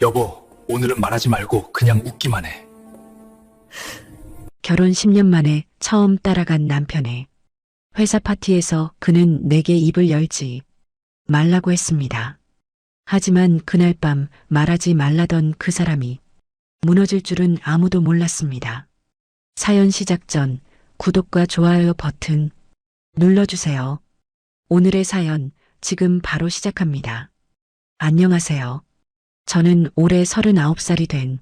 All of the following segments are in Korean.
여보, 오늘은 말하지 말고 그냥 웃기만 해. 결혼 10년 만에 처음 따라간 남편의 회사 파티에서 그는 내게 입을 열지 말라고 했습니다. 하지만 그날 밤 말하지 말라던 그 사람이 무너질 줄은 아무도 몰랐습니다. 사연 시작 전 구독과 좋아요 버튼 눌러주세요. 오늘의 사연 지금 바로 시작합니다. 안녕하세요. 저는 올해 39살이 된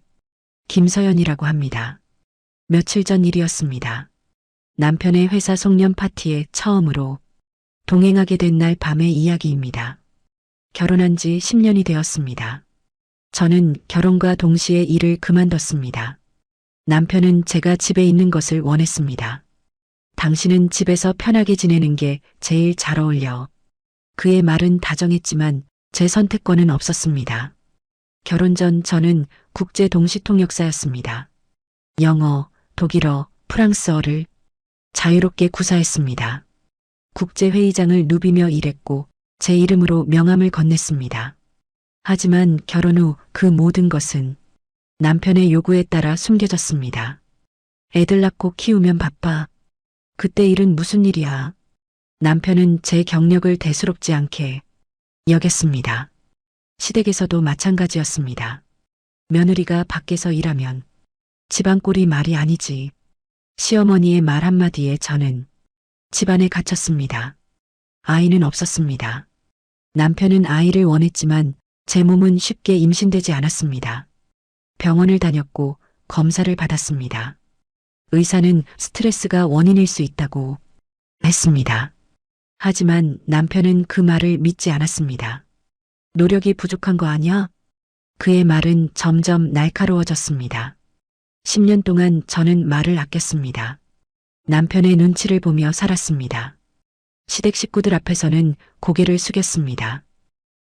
김서연이라고 합니다. 며칠 전 일이었습니다. 남편의 회사 송년 파티에 처음으로 동행하게 된 날 밤의 이야기입니다. 결혼한 지 10년이 되었습니다. 저는 결혼과 동시에 일을 그만뒀습니다. 남편은 제가 집에 있는 것을 원했습니다. 당신은 집에서 편하게 지내는 게 제일 잘 어울려. 그의 말은 다정했지만 제 선택권은 없었습니다. 결혼 전 저는 국제 동시통역사였습니다. 영어, 독일어, 프랑스어를 자유롭게 구사했습니다. 국제회의장을 누비며 일했고 제 이름으로 명함을 건넸습니다. 하지만 결혼 후 그 모든 것은 남편의 요구에 따라 숨겨졌습니다. 애들 낳고 키우면 바빠. 그때 일은 무슨 일이야. 남편은 제 경력을 대수롭지 않게 여겼습니다. 시댁에서도 마찬가지였습니다. 며느리가 밖에서 일하면 집안꼴이 말이 아니지. 시어머니의 말 한마디에 저는 집안에 갇혔습니다. 아이는 없었습니다. 남편은 아이를 원했지만 제 몸은 쉽게 임신되지 않았습니다. 병원을 다녔고 검사를 받았습니다. 의사는 스트레스가 원인일 수 있다고 했습니다. 하지만 남편은 그 말을 믿지 않았습니다. 노력이 부족한 거 아니야? 그의 말은 점점 날카로워졌습니다. 10년 동안 저는 말을 아꼈습니다. 남편의 눈치를 보며 살았습니다. 시댁 식구들 앞에서는 고개를 숙였습니다.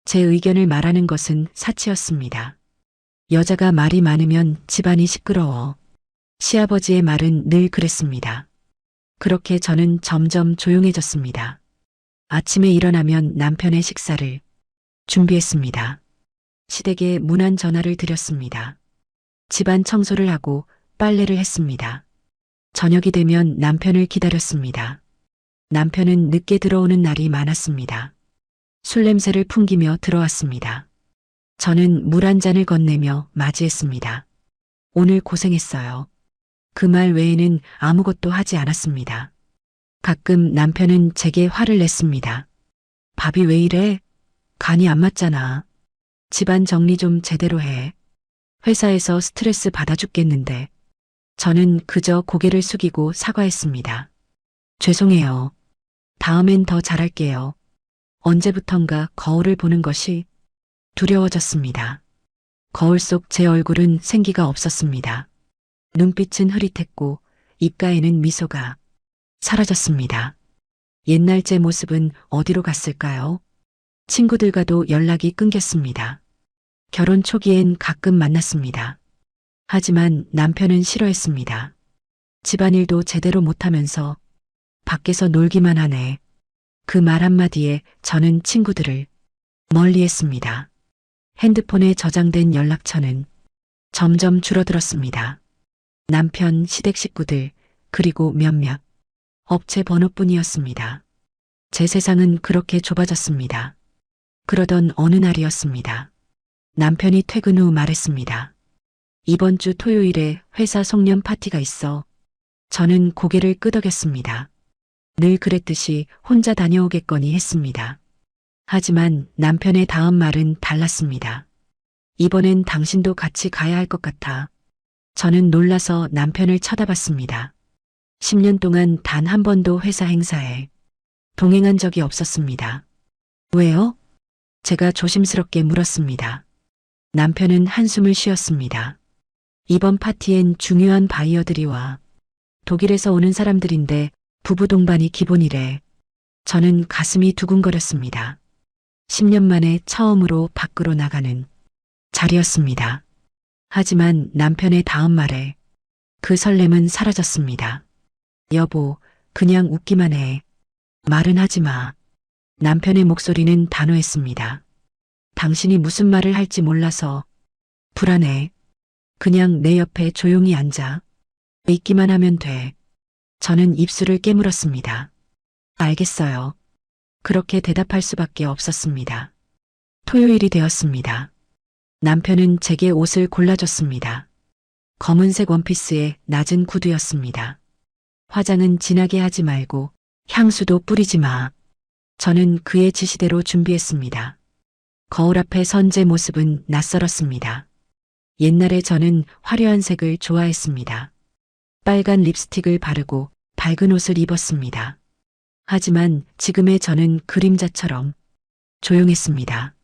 제 의견을 말하는 것은 사치였습니다. 여자가 말이 많으면 집안이 시끄러워. 시아버지의 말은 늘 그랬습니다. 그렇게 저는 점점 조용해졌습니다. 아침에 일어나면 남편의 식사를 준비했습니다. 시댁에 문안 전화를 드렸습니다. 집안 청소를 하고 빨래를 했습니다. 저녁이 되면 남편을 기다렸습니다. 남편은 늦게 들어오는 날이 많았습니다. 술 냄새를 풍기며 들어왔습니다. 저는 물 한 잔을 건네며 맞이했습니다. 오늘 고생했어요. 그 말 외에는 아무것도 하지 않았습니다. 가끔 남편은 제게 화를 냈습니다. 밥이 왜 이래? 간이 안 맞잖아. 집안 정리 좀 제대로 해. 회사에서 스트레스 받아 죽겠는데. 저는 그저 고개를 숙이고 사과했습니다. 죄송해요. 다음엔 더 잘할게요. 언제부턴가 거울을 보는 것이 두려워졌습니다. 거울 속 제 얼굴은 생기가 없었습니다. 눈빛은 흐릿했고 입가에는 미소가 사라졌습니다. 옛날 제 모습은 어디로 갔을까요? 친구들과도 연락이 끊겼습니다. 결혼 초기엔 가끔 만났습니다. 하지만 남편은 싫어했습니다. 집안일도 제대로 못하면서 밖에서 놀기만 하네. 그 말 한마디에 저는 친구들을 멀리했습니다. 핸드폰에 저장된 연락처는 점점 줄어들었습니다. 남편, 시댁 식구들, 그리고 몇몇 업체 번호뿐이었습니다. 제 세상은 그렇게 좁아졌습니다. 그러던 어느 날이었습니다. 남편이 퇴근 후 말했습니다. 이번 주 토요일에 회사 송년 파티가 있어. 저는 고개를 끄덕였습니다. 늘 그랬듯이 혼자 다녀오겠거니 했습니다. 하지만 남편의 다음 말은 달랐습니다. 이번엔 당신도 같이 가야 할 것 같아. 저는 놀라서 남편을 쳐다봤습니다. 10년 동안 단 한 번도 회사 행사에 동행한 적이 없었습니다. 왜요? 제가 조심스럽게 물었습니다. 남편은 한숨을 쉬었습니다. 이번 파티엔 중요한 바이어들이 와. 독일에서 오는 사람들인데 부부 동반이 기본이래. 저는 가슴이 두근거렸습니다. 10년 만에 처음으로 밖으로 나가는 자리였습니다. 하지만 남편의 다음 말에 그 설렘은 사라졌습니다. 여보, 그냥 웃기만 해. 말은 하지 마. 남편의 목소리는 단호했습니다. 당신이 무슨 말을 할지 몰라서 불안해. 그냥 내 옆에 조용히 앉아. 있기만 하면 돼. 저는 입술을 깨물었습니다. 알겠어요. 그렇게 대답할 수밖에 없었습니다. 토요일이 되었습니다. 남편은 제게 옷을 골라줬습니다. 검은색 원피스에 낮은 구두였습니다. 화장은 진하게 하지 말고 향수도 뿌리지 마. 저는 그의 지시대로 준비했습니다. 거울 앞에 선 제 모습은 낯설었습니다. 옛날에 저는 화려한 색을 좋아했습니다. 빨간 립스틱을 바르고 밝은 옷을 입었습니다. 하지만 지금의 저는 그림자처럼 조용했습니다.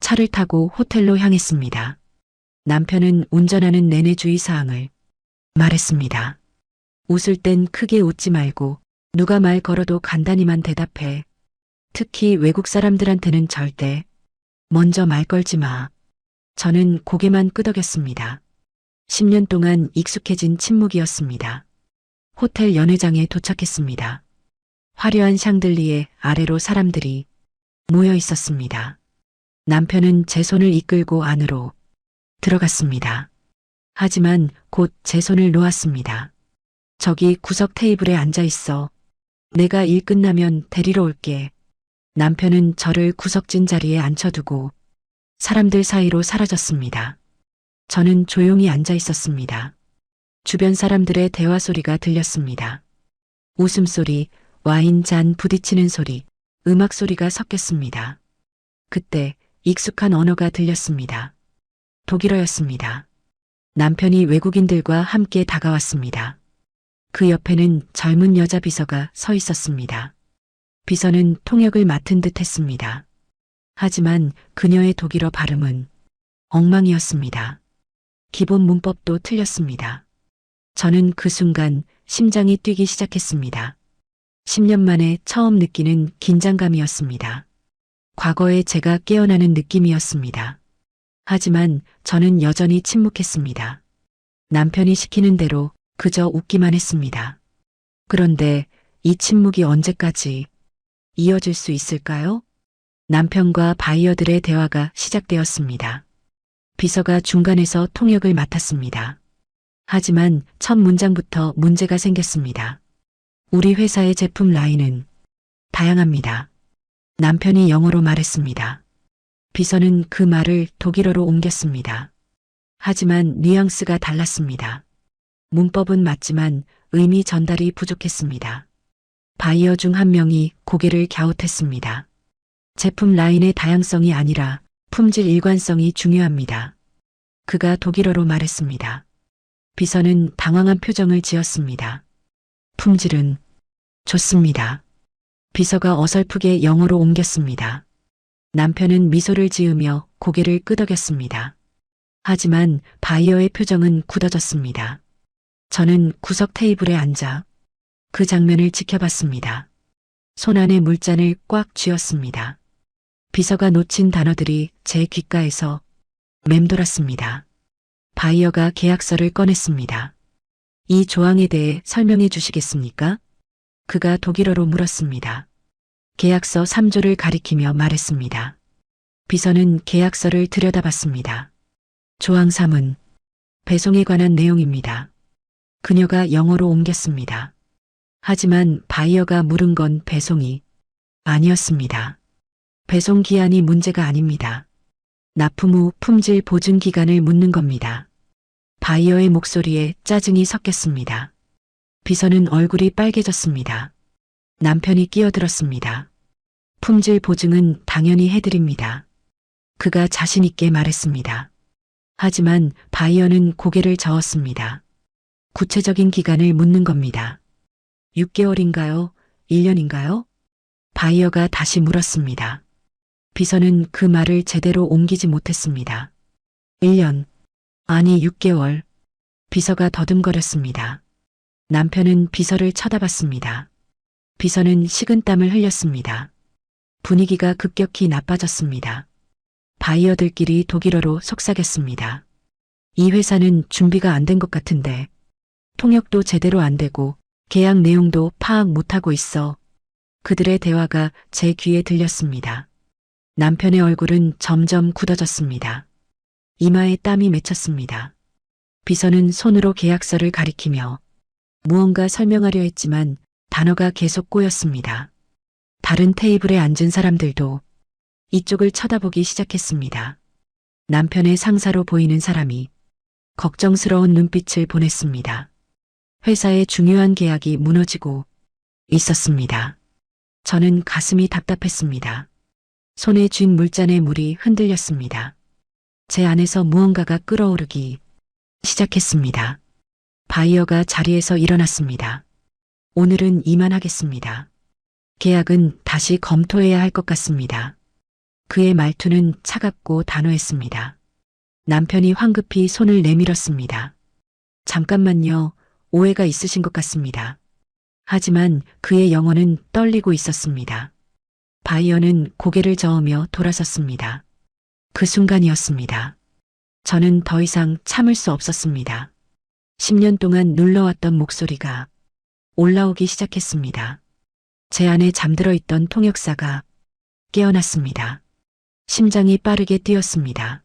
차를 타고 호텔로 향했습니다. 남편은 운전하는 내내 주의사항을 말했습니다. 웃을 땐 크게 웃지 말고 누가 말 걸어도 간단히만 대답해. 특히 외국 사람들한테는 절대 먼저 말 걸지 마. 저는 고개만 끄덕였습니다. 10년 동안 익숙해진 침묵이었습니다. 호텔 연회장에 도착했습니다. 화려한 샹들리에 아래로 사람들이 모여 있었습니다. 남편은 제 손을 이끌고 안으로 들어갔습니다. 하지만 곧 제 손을 놓았습니다. 저기 구석 테이블에 앉아 있어. 내가 일 끝나면 데리러 올게. 남편은 저를 구석진 자리에 앉혀두고 사람들 사이로 사라졌습니다. 저는 조용히 앉아 있었습니다. 주변 사람들의 대화 소리가 들렸습니다. 웃음소리, 와인 잔 부딪히는 소리, 음악 소리가 섞였습니다. 그때 익숙한 언어가 들렸습니다. 독일어였습니다. 남편이 외국인들과 함께 다가왔습니다. 그 옆에는 젊은 여자 비서가 서 있었습니다. 비서는 통역을 맡은 듯 했습니다. 하지만 그녀의 독일어 발음은 엉망이었습니다. 기본 문법도 틀렸습니다. 저는 그 순간 심장이 뛰기 시작했습니다. 10년 만에 처음 느끼는 긴장감이었습니다. 과거에 제가 깨어나는 느낌이었습니다. 하지만 저는 여전히 침묵했습니다. 남편이 시키는 대로 그저 웃기만 했습니다. 그런데 이 침묵이 언제까지 이어질 수 있을까요? 남편과 바이어들의 대화가 시작되었습니다. 비서가 중간에서 통역을 맡았습니다. 하지만 첫 문장부터 문제가 생겼습니다. 우리 회사의 제품 라인은 다양합니다. 남편이 영어로 말했습니다. 비서는 그 말을 독일어로 옮겼습니다. 하지만 뉘앙스가 달랐습니다. 문법은 맞지만 의미 전달이 부족했습니다. 바이어 중 한 명이 고개를 갸웃했습니다. 제품 라인의 다양성이 아니라 품질 일관성이 중요합니다. 그가 독일어로 말했습니다. 비서는 당황한 표정을 지었습니다. 품질은 좋습니다. 비서가 어설프게 영어로 옮겼습니다. 남편은 미소를 지으며 고개를 끄덕였습니다. 하지만 바이어의 표정은 굳어졌습니다. 저는 구석 테이블에 앉아 그 장면을 지켜봤습니다. 손안에 물잔을 꽉 쥐었습니다. 비서가 놓친 단어들이 제 귓가에서 맴돌았습니다. 바이어가 계약서를 꺼냈습니다. 이 조항에 대해 설명해 주시겠습니까? 그가 독일어로 물었습니다. 계약서 3조를 가리키며 말했습니다. 비서는 계약서를 들여다봤습니다. 조항 3은 배송에 관한 내용입니다. 그녀가 영어로 옮겼습니다. 하지만 바이어가 물은 건 배송이 아니었습니다. 배송 기한이 문제가 아닙니다. 납품 후 품질 보증 기간을 묻는 겁니다. 바이어의 목소리에 짜증이 섞였습니다. 비서는 얼굴이 빨개졌습니다. 남편이 끼어들었습니다. 품질 보증은 당연히 해드립니다. 그가 자신 있게 말했습니다. 하지만 바이어는 고개를 저었습니다. 구체적인 기간을 묻는 겁니다. 6개월인가요? 1년인가요? 바이어가 다시 물었습니다. 비서는 그 말을 제대로 옮기지 못했습니다. 1년, 아니 6개월. 비서가 더듬거렸습니다. 남편은 비서를 쳐다봤습니다. 비서는 식은땀을 흘렸습니다. 분위기가 급격히 나빠졌습니다. 바이어들끼리 독일어로 속삭였습니다. 이 회사는 준비가 안 된 것 같은데 통역도 제대로 안 되고 계약 내용도 파악 못하고 있어. 그들의 대화가 제 귀에 들렸습니다. 남편의 얼굴은 점점 굳어졌습니다. 이마에 땀이 맺혔습니다. 비서는 손으로 계약서를 가리키며 무언가 설명하려 했지만 단어가 계속 꼬였습니다. 다른 테이블에 앉은 사람들도 이쪽을 쳐다보기 시작했습니다. 남편의 상사로 보이는 사람이 걱정스러운 눈빛을 보냈습니다. 회사의 중요한 계약이 무너지고 있었습니다. 저는 가슴이 답답했습니다. 손에 쥔 물잔의 물이 흔들렸습니다. 제 안에서 무언가가 끓어오르기 시작했습니다. 바이어가 자리에서 일어났습니다. 오늘은 이만하겠습니다. 계약은 다시 검토해야 할 것 같습니다. 그의 말투는 차갑고 단호했습니다. 남편이 황급히 손을 내밀었습니다. 잠깐만요. 오해가 있으신 것 같습니다. 하지만 그의 영혼은 떨리고 있었습니다. 바이어는 고개를 저으며 돌아섰습니다. 그 순간이었습니다. 저는 더 이상 참을 수 없었습니다. 10년 동안 눌러왔던 목소리가 올라오기 시작했습니다. 제 안에 잠들어 있던 통역사가 깨어났습니다. 심장이 빠르게 뛰었습니다.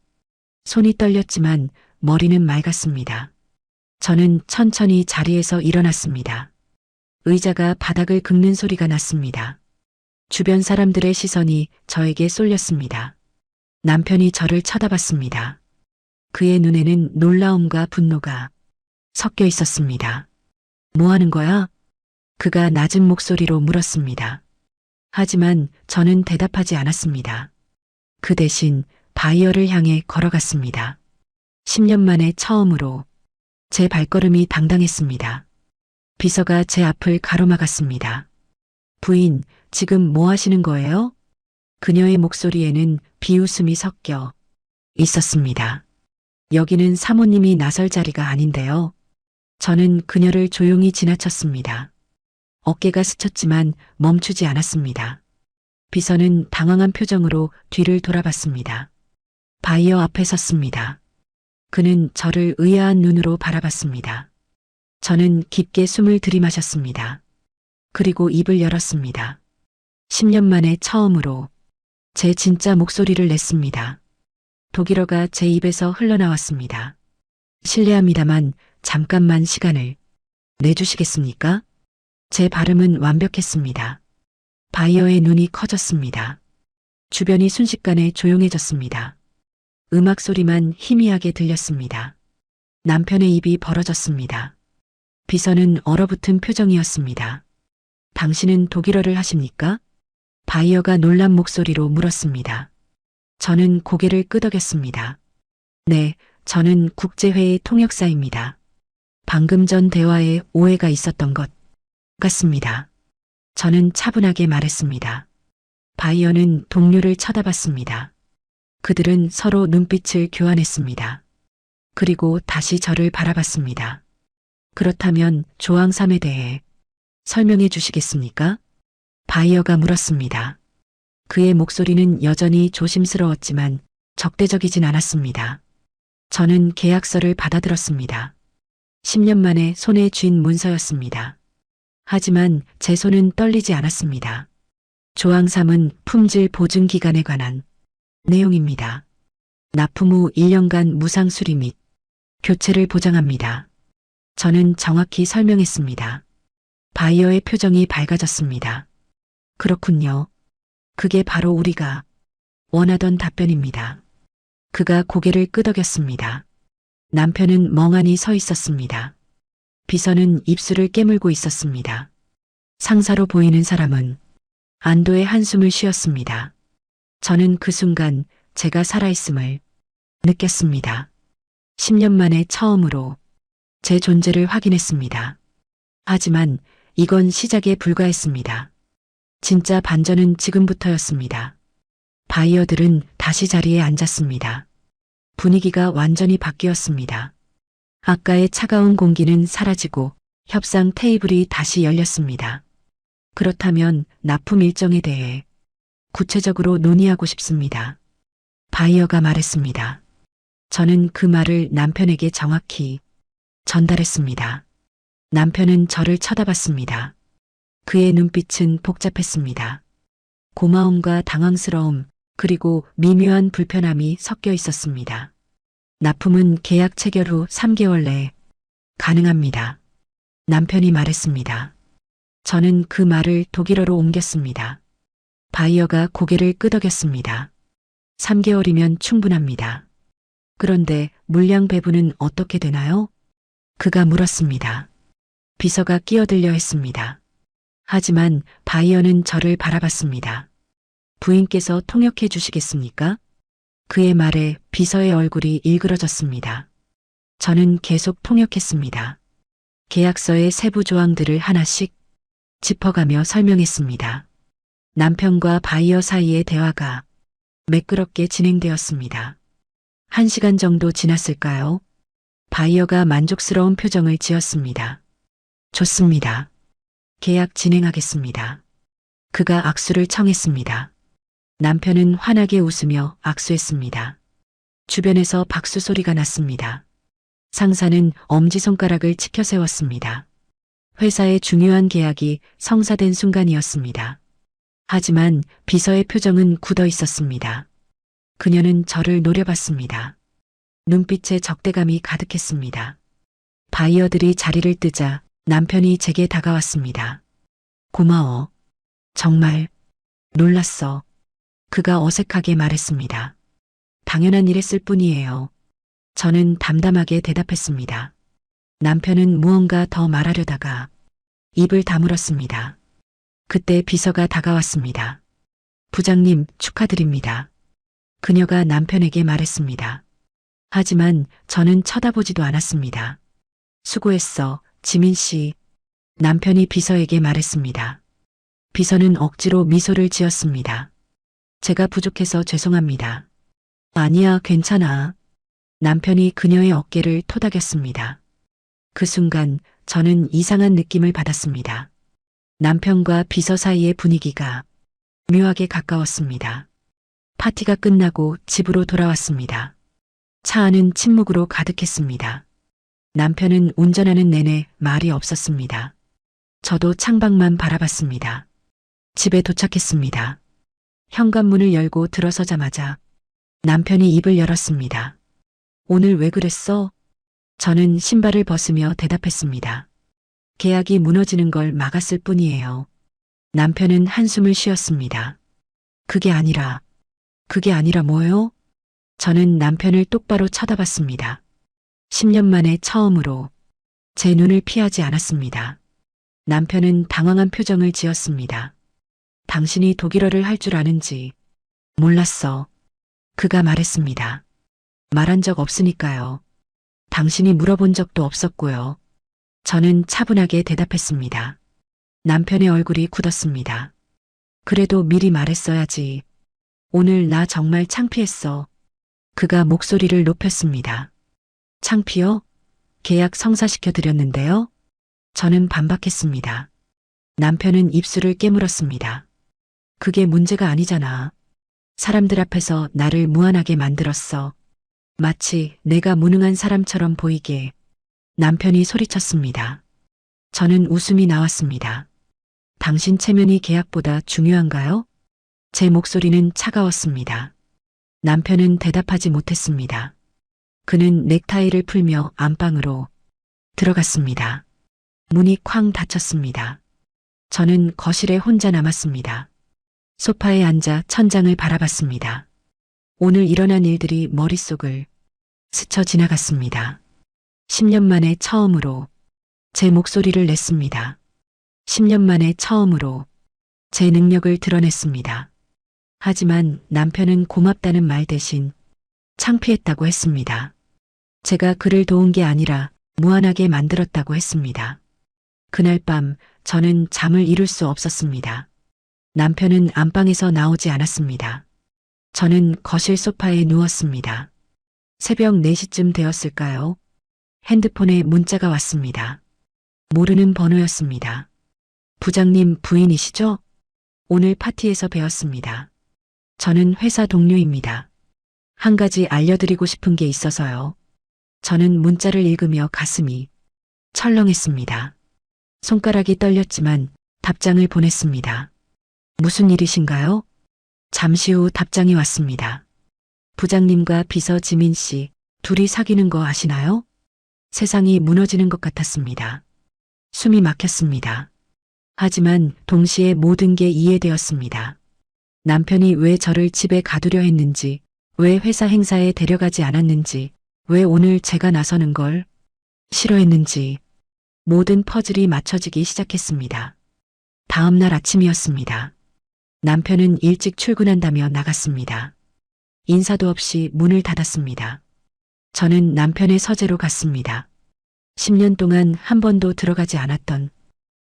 손이 떨렸지만 머리는 맑았습니다. 저는 천천히 자리에서 일어났습니다. 의자가 바닥을 긁는 소리가 났습니다. 주변 사람들의 시선이 저에게 쏠렸습니다. 남편이 저를 쳐다봤습니다. 그의 눈에는 놀라움과 분노가 섞여 있었습니다. 뭐 하는 거야? 그가 낮은 목소리로 물었습니다. 하지만 저는 대답하지 않았습니다. 그 대신 바이어를 향해 걸어갔습니다. 10년 만에 처음으로 제 발걸음이 당당했습니다. 비서가 제 앞을 가로막았습니다. 부인, 지금 뭐 하시는 거예요? 그녀의 목소리에는 비웃음이 섞여 있었습니다. 여기는 사모님이 나설 자리가 아닌데요. 저는 그녀를 조용히 지나쳤습니다. 어깨가 스쳤지만 멈추지 않았습니다. 비서는 당황한 표정으로 뒤를 돌아봤습니다. 바이어 앞에 섰습니다. 그는 저를 의아한 눈으로 바라봤습니다. 저는 깊게 숨을 들이마셨습니다. 그리고 입을 열었습니다. 10년 만에 처음으로 제 진짜 목소리를 냈습니다. 독일어가 제 입에서 흘러나왔습니다. 실례합니다만 잠깐만 시간을 내주시겠습니까? 제 발음은 완벽했습니다. 바이어의 눈이 커졌습니다. 주변이 순식간에 조용해졌습니다. 음악 소리만 희미하게 들렸습니다. 남편의 입이 벌어졌습니다. 비서는 얼어붙은 표정이었습니다. 당신은 독일어를 하십니까? 바이어가 놀란 목소리로 물었습니다. 저는 고개를 끄덕였습니다. 네, 저는 국제회의 통역사입니다. 방금 전 대화에 오해가 있었던 것 같습니다. 저는 차분하게 말했습니다. 바이어는 동료를 쳐다봤습니다. 그들은 서로 눈빛을 교환했습니다. 그리고 다시 저를 바라봤습니다. 그렇다면 조항 3에 대해 설명해 주시겠습니까? 바이어가 물었습니다. 그의 목소리는 여전히 조심스러웠지만 적대적이진 않았습니다. 저는 계약서를 받아들었습니다. 10년 만에 손에 쥔 문서였습니다. 하지만 제 손은 떨리지 않았습니다. 조항 3은 품질 보증 기간에 관한 내용입니다. 납품 후 1년간 무상 수리 및 교체를 보장합니다. 저는 정확히 설명했습니다. 바이어의 표정이 밝아졌습니다. 그렇군요. 그게 바로 우리가 원하던 답변입니다. 그가 고개를 끄덕였습니다. 남편은 멍하니 서 있었습니다. 비서는 입술을 깨물고 있었습니다. 상사로 보이는 사람은 안도의 한숨을 쉬었습니다. 저는 그 순간 제가 살아있음을 느꼈습니다. 10년 만에 처음으로 제 존재를 확인했습니다. 하지만 이건 시작에 불과했습니다. 진짜 반전은 지금부터였습니다. 바이어들은 다시 자리에 앉았습니다. 분위기가 완전히 바뀌었습니다. 아까의 차가운 공기는 사라지고 협상 테이블이 다시 열렸습니다. 그렇다면 납품 일정에 대해 구체적으로 논의하고 싶습니다. 바이어가 말했습니다. 저는 그 말을 남편에게 정확히 전달했습니다. 남편은 저를 쳐다봤습니다. 그의 눈빛은 복잡했습니다. 고마움과 당황스러움, 그리고 미묘한 불편함이 섞여 있었습니다. 납품은 계약 체결 후 3개월 내에 가능합니다. 남편이 말했습니다. 저는 그 말을 독일어로 옮겼습니다. 바이어가 고개를 끄덕였습니다. 3개월이면 충분합니다. 그런데 물량 배분은 어떻게 되나요? 그가 물었습니다. 비서가 끼어들려 했습니다. 하지만 바이어는 저를 바라봤습니다. 부인께서 통역해 주시겠습니까? 그의 말에 비서의 얼굴이 일그러졌습니다. 저는 계속 통역했습니다. 계약서의 세부 조항들을 하나씩 짚어가며 설명했습니다. 남편과 바이어 사이의 대화가 매끄럽게 진행되었습니다. 1시간 정도 지났을까요? 바이어가 만족스러운 표정을 지었습니다. 좋습니다. 계약 진행하겠습니다. 그가 악수를 청했습니다. 남편은 환하게 웃으며 악수했습니다. 주변에서 박수 소리가 났습니다. 상사는 엄지손가락을 치켜 세웠습니다. 회사의 중요한 계약이 성사된 순간이었습니다. 하지만 비서의 표정은 굳어 있었습니다. 그녀는 저를 노려봤습니다. 눈빛에 적대감이 가득했습니다. 바이어들이 자리를 뜨자 남편이 제게 다가왔습니다. 고마워. 정말 놀랐어. 그가 어색하게 말했습니다. 당연한 일했을 뿐이에요. 저는 담담하게 대답했습니다. 남편은 무언가 더 말하려다가 입을 다물었습니다. 그때 비서가 다가왔습니다. 부장님, 축하드립니다. 그녀가 남편에게 말했습니다. 하지만 저는 쳐다보지도 않았습니다. 수고했어, 지민 씨. 남편이 비서에게 말했습니다. 비서는 억지로 미소를 지었습니다. 제가 부족해서 죄송합니다. 아니야, 괜찮아. 남편이 그녀의 어깨를 토닥였습니다. 그 순간 저는 이상한 느낌을 받았습니다. 남편과 비서 사이의 분위기가 묘하게 가까웠습니다. 파티가 끝나고 집으로 돌아왔습니다. 차 안은 침묵으로 가득했습니다. 남편은 운전하는 내내 말이 없었습니다. 저도 창밖만 바라봤습니다. 집에 도착했습니다. 현관문을 열고 들어서자마자 남편이 입을 열었습니다. 오늘 왜 그랬어? 저는 신발을 벗으며 대답했습니다. 계약이 무너지는 걸 막았을 뿐이에요. 남편은 한숨을 쉬었습니다. 그게 아니라 뭐요? 저는 남편을 똑바로 쳐다봤습니다. 10년 만에 처음으로 제 눈을 피하지 않았습니다. 남편은 당황한 표정을 지었습니다. 당신이 독일어를 할 줄 아는지 몰랐어. 그가 말했습니다. 말한 적 없으니까요. 당신이 물어본 적도 없었고요. 저는 차분하게 대답했습니다. 남편의 얼굴이 굳었습니다. 그래도 미리 말했어야지. 오늘 나 정말 창피했어. 그가 목소리를 높였습니다. 창피요? 계약 성사시켜 드렸는데요? 저는 반박했습니다. 남편은 입술을 깨물었습니다. 그게 문제가 아니잖아. 사람들 앞에서 나를 무안하게 만들었어. 마치 내가 무능한 사람처럼 보이게. 남편이 소리쳤습니다. 저는 웃음이 나왔습니다. 당신 체면이 계약보다 중요한가요? 제 목소리는 차가웠습니다. 남편은 대답하지 못했습니다. 그는 넥타이를 풀며 안방으로 들어갔습니다. 문이 쾅 닫혔습니다. 저는 거실에 혼자 남았습니다. 소파에 앉아 천장을 바라봤습니다. 오늘 일어난 일들이 머릿속을 스쳐 지나갔습니다. 10년 만에 처음으로 제 목소리를 냈습니다. 10년 만에 처음으로 제 능력을 드러냈습니다. 하지만 남편은 고맙다는 말 대신 창피했다고 했습니다. 제가 그를 도운 게 아니라 무안하게 만들었다고 했습니다. 그날 밤 저는 잠을 이룰 수 없었습니다. 남편은 안방에서 나오지 않았습니다. 저는 거실 소파에 누웠습니다. 새벽 4시쯤 되었을까요? 핸드폰에 문자가 왔습니다. 모르는 번호였습니다. 부장님 부인이시죠? 오늘 파티에서 뵈었습니다. 저는 회사 동료입니다. 한 가지 알려드리고 싶은 게 있어서요. 저는 문자를 읽으며 가슴이 철렁했습니다. 손가락이 떨렸지만 답장을 보냈습니다. 무슨 일이신가요? 잠시 후 답장이 왔습니다. 부장님과 비서 지민 씨 둘이 사귀는 거 아시나요? 세상이 무너지는 것 같았습니다. 숨이 막혔습니다. 하지만 동시에 모든 게 이해되었습니다. 남편이 왜 저를 집에 가두려 했는지, 왜 회사 행사에 데려가지 않았는지, 왜 오늘 제가 나서는 걸 싫어했는지, 모든 퍼즐이 맞춰지기 시작했습니다. 다음 날 아침이었습니다. 남편은 일찍 출근한다며 나갔습니다. 인사도 없이 문을 닫았습니다. 저는 남편의 서재로 갔습니다. 10년 동안 한 번도 들어가지 않았던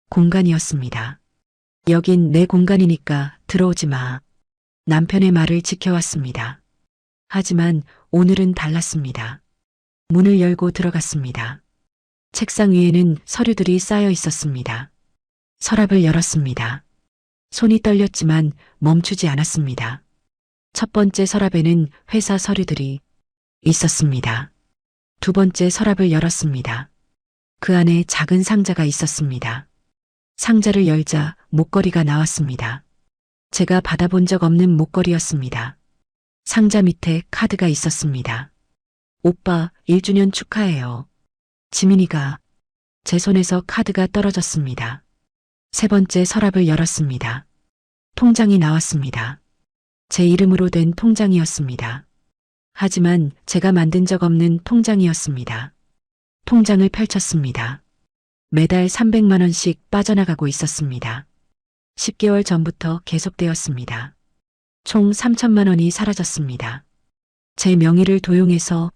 공간이었습니다. 여긴 내 공간이니까 들어오지 마. 남편의 말을 지켜왔습니다. 하지만 오늘은 달랐습니다. 문을 열고 들어갔습니다. 책상 위에는 서류들이 쌓여 있었습니다. 서랍을 열었습니다. 손이 떨렸지만 멈추지 않았습니다. 첫 번째 서랍에는 회사 서류들이 있었습니다. 두 번째 서랍을 열었습니다. 그 안에 작은 상자가 있었습니다. 상자를 열자 목걸이가 나왔습니다. 제가 받아본 적 없는 목걸이였습니다. 상자 밑에 카드가 있었습니다. 오빠 1주년 축하해요. 지민이가. 제 손에서 카드가 떨어졌습니다. 세 번째 서랍을 열었습니다. 통장이 나왔습니다. 제 이름으로 된 통장이었습니다. 하지만 제가 만든 적 없는 통장이었습니다. 통장을 펼쳤습니다. 매달 300만 원씩 빠져나가고 있었습니다. 10개월 전부터 계속되었습니다. 총 3천만 원이 사라졌습니다. 제 명의를 도용해서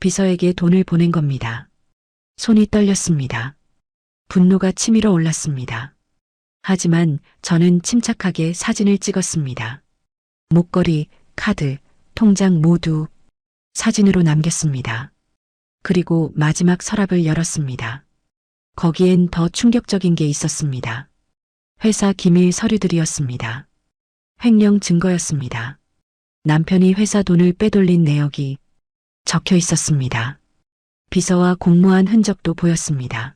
비서에게 돈을 보낸 겁니다. 손이 떨렸습니다. 분노가 치밀어 올랐습니다. 하지만 저는 침착하게 사진을 찍었습니다. 목걸이, 카드, 통장 모두 사진으로 남겼습니다. 그리고 마지막 서랍을 열었습니다. 거기엔 더 충격적인 게 있었습니다. 회사 기밀 서류들이었습니다. 횡령 증거였습니다. 남편이 회사 돈을 빼돌린 내역이 적혀 있었습니다. 비서와 공모한 흔적도 보였습니다.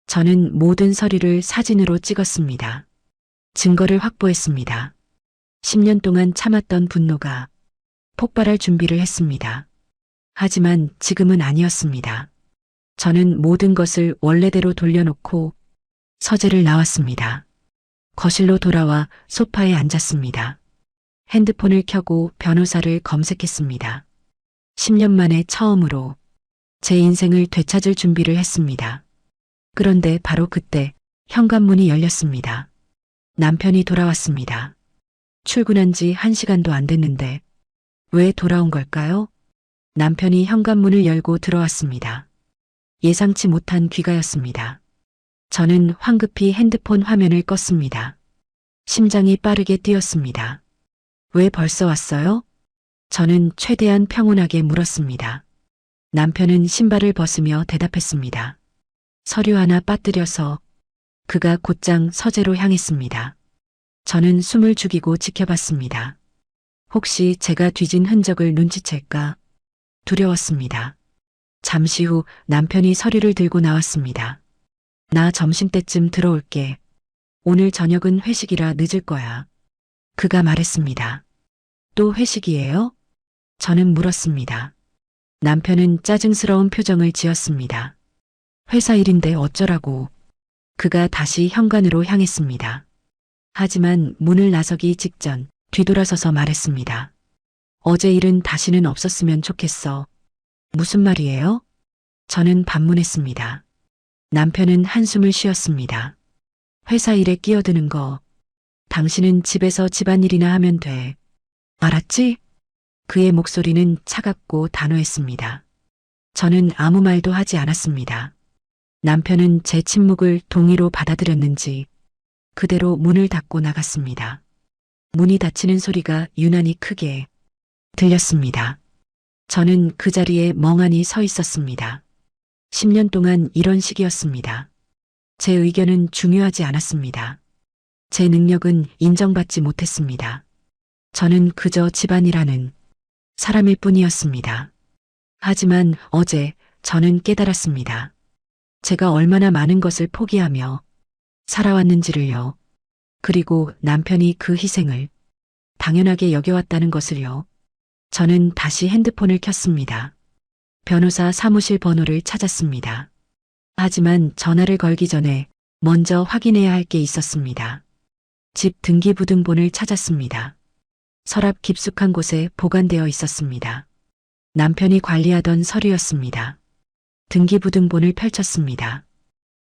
저는 모든 서류를 사진으로 찍었습니다. 증거를 확보했습니다. 10년 동안 참았던 분노가 폭발할 준비를 했습니다. 하지만 지금은 아니었습니다. 저는 모든 것을 원래대로 돌려놓고 서재를 나왔습니다. 거실로 돌아와 소파에 앉았습니다. 핸드폰을 켜고 변호사를 검색했습니다. 10년 만에 처음으로 제 인생을 되찾을 준비를 했습니다. 그런데 바로 그때 현관문이 열렸습니다. 남편이 돌아왔습니다. 출근한 지 1시간도 안 됐는데 왜 돌아온 걸까요? 남편이 현관문을 열고 들어왔습니다. 예상치 못한 귀가였습니다. 저는 황급히 핸드폰 화면을 껐습니다. 심장이 빠르게 뛰었습니다. 왜 벌써 왔어요? 저는 최대한 평온하게 물었습니다. 남편은 신발을 벗으며 대답했습니다. 서류 하나 빠뜨려서. 그가 곧장 서재로 향했습니다. 저는 숨을 죽이고 지켜봤습니다. 혹시 제가 뒤진 흔적을 눈치챌까 두려웠습니다. 잠시 후 남편이 서류를 들고 나왔습니다. 나 점심때쯤 들어올게. 오늘 저녁은 회식이라 늦을 거야. 그가 말했습니다. 또 회식이에요? 저는 물었습니다. 남편은 짜증스러운 표정을 지었습니다. 회사 일인데 어쩌라고. 그가 다시 현관으로 향했습니다. 하지만 문을 나서기 직전 뒤돌아서서 말했습니다. 어제 일은 다시는 없었으면 좋겠어. 무슨 말이에요? 저는 반문했습니다. 남편은 한숨을 쉬었습니다. 회사 일에 끼어드는 거. 당신은 집에서 집안일이나 하면 돼. 알았지? 그의 목소리는 차갑고 단호했습니다. 저는 아무 말도 하지 않았습니다. 남편은 제 침묵을 동의로 받아들였는지 그대로 문을 닫고 나갔습니다. 문이 닫히는 소리가 유난히 크게 들렸습니다. 저는 그 자리에 멍하니 서 있었습니다. 10년 동안 이런 식이었습니다. 제 의견은 중요하지 않았습니다. 제 능력은 인정받지 못했습니다. 저는 그저 집안이라는 사람일 뿐이었습니다. 하지만 어제 저는 깨달았습니다. 제가 얼마나 많은 것을 포기하며 살아왔는지를요. 그리고 남편이 그 희생을 당연하게 여겨왔다는 것을요. 저는 다시 핸드폰을 켰습니다. 변호사 사무실 번호를 찾았습니다. 하지만 전화를 걸기 전에 먼저 확인해야 할 게 있었습니다. 집 등기부등본을 찾았습니다. 서랍 깊숙한 곳에 보관되어 있었습니다. 남편이 관리하던 서류였습니다. 등기부등본을 펼쳤습니다.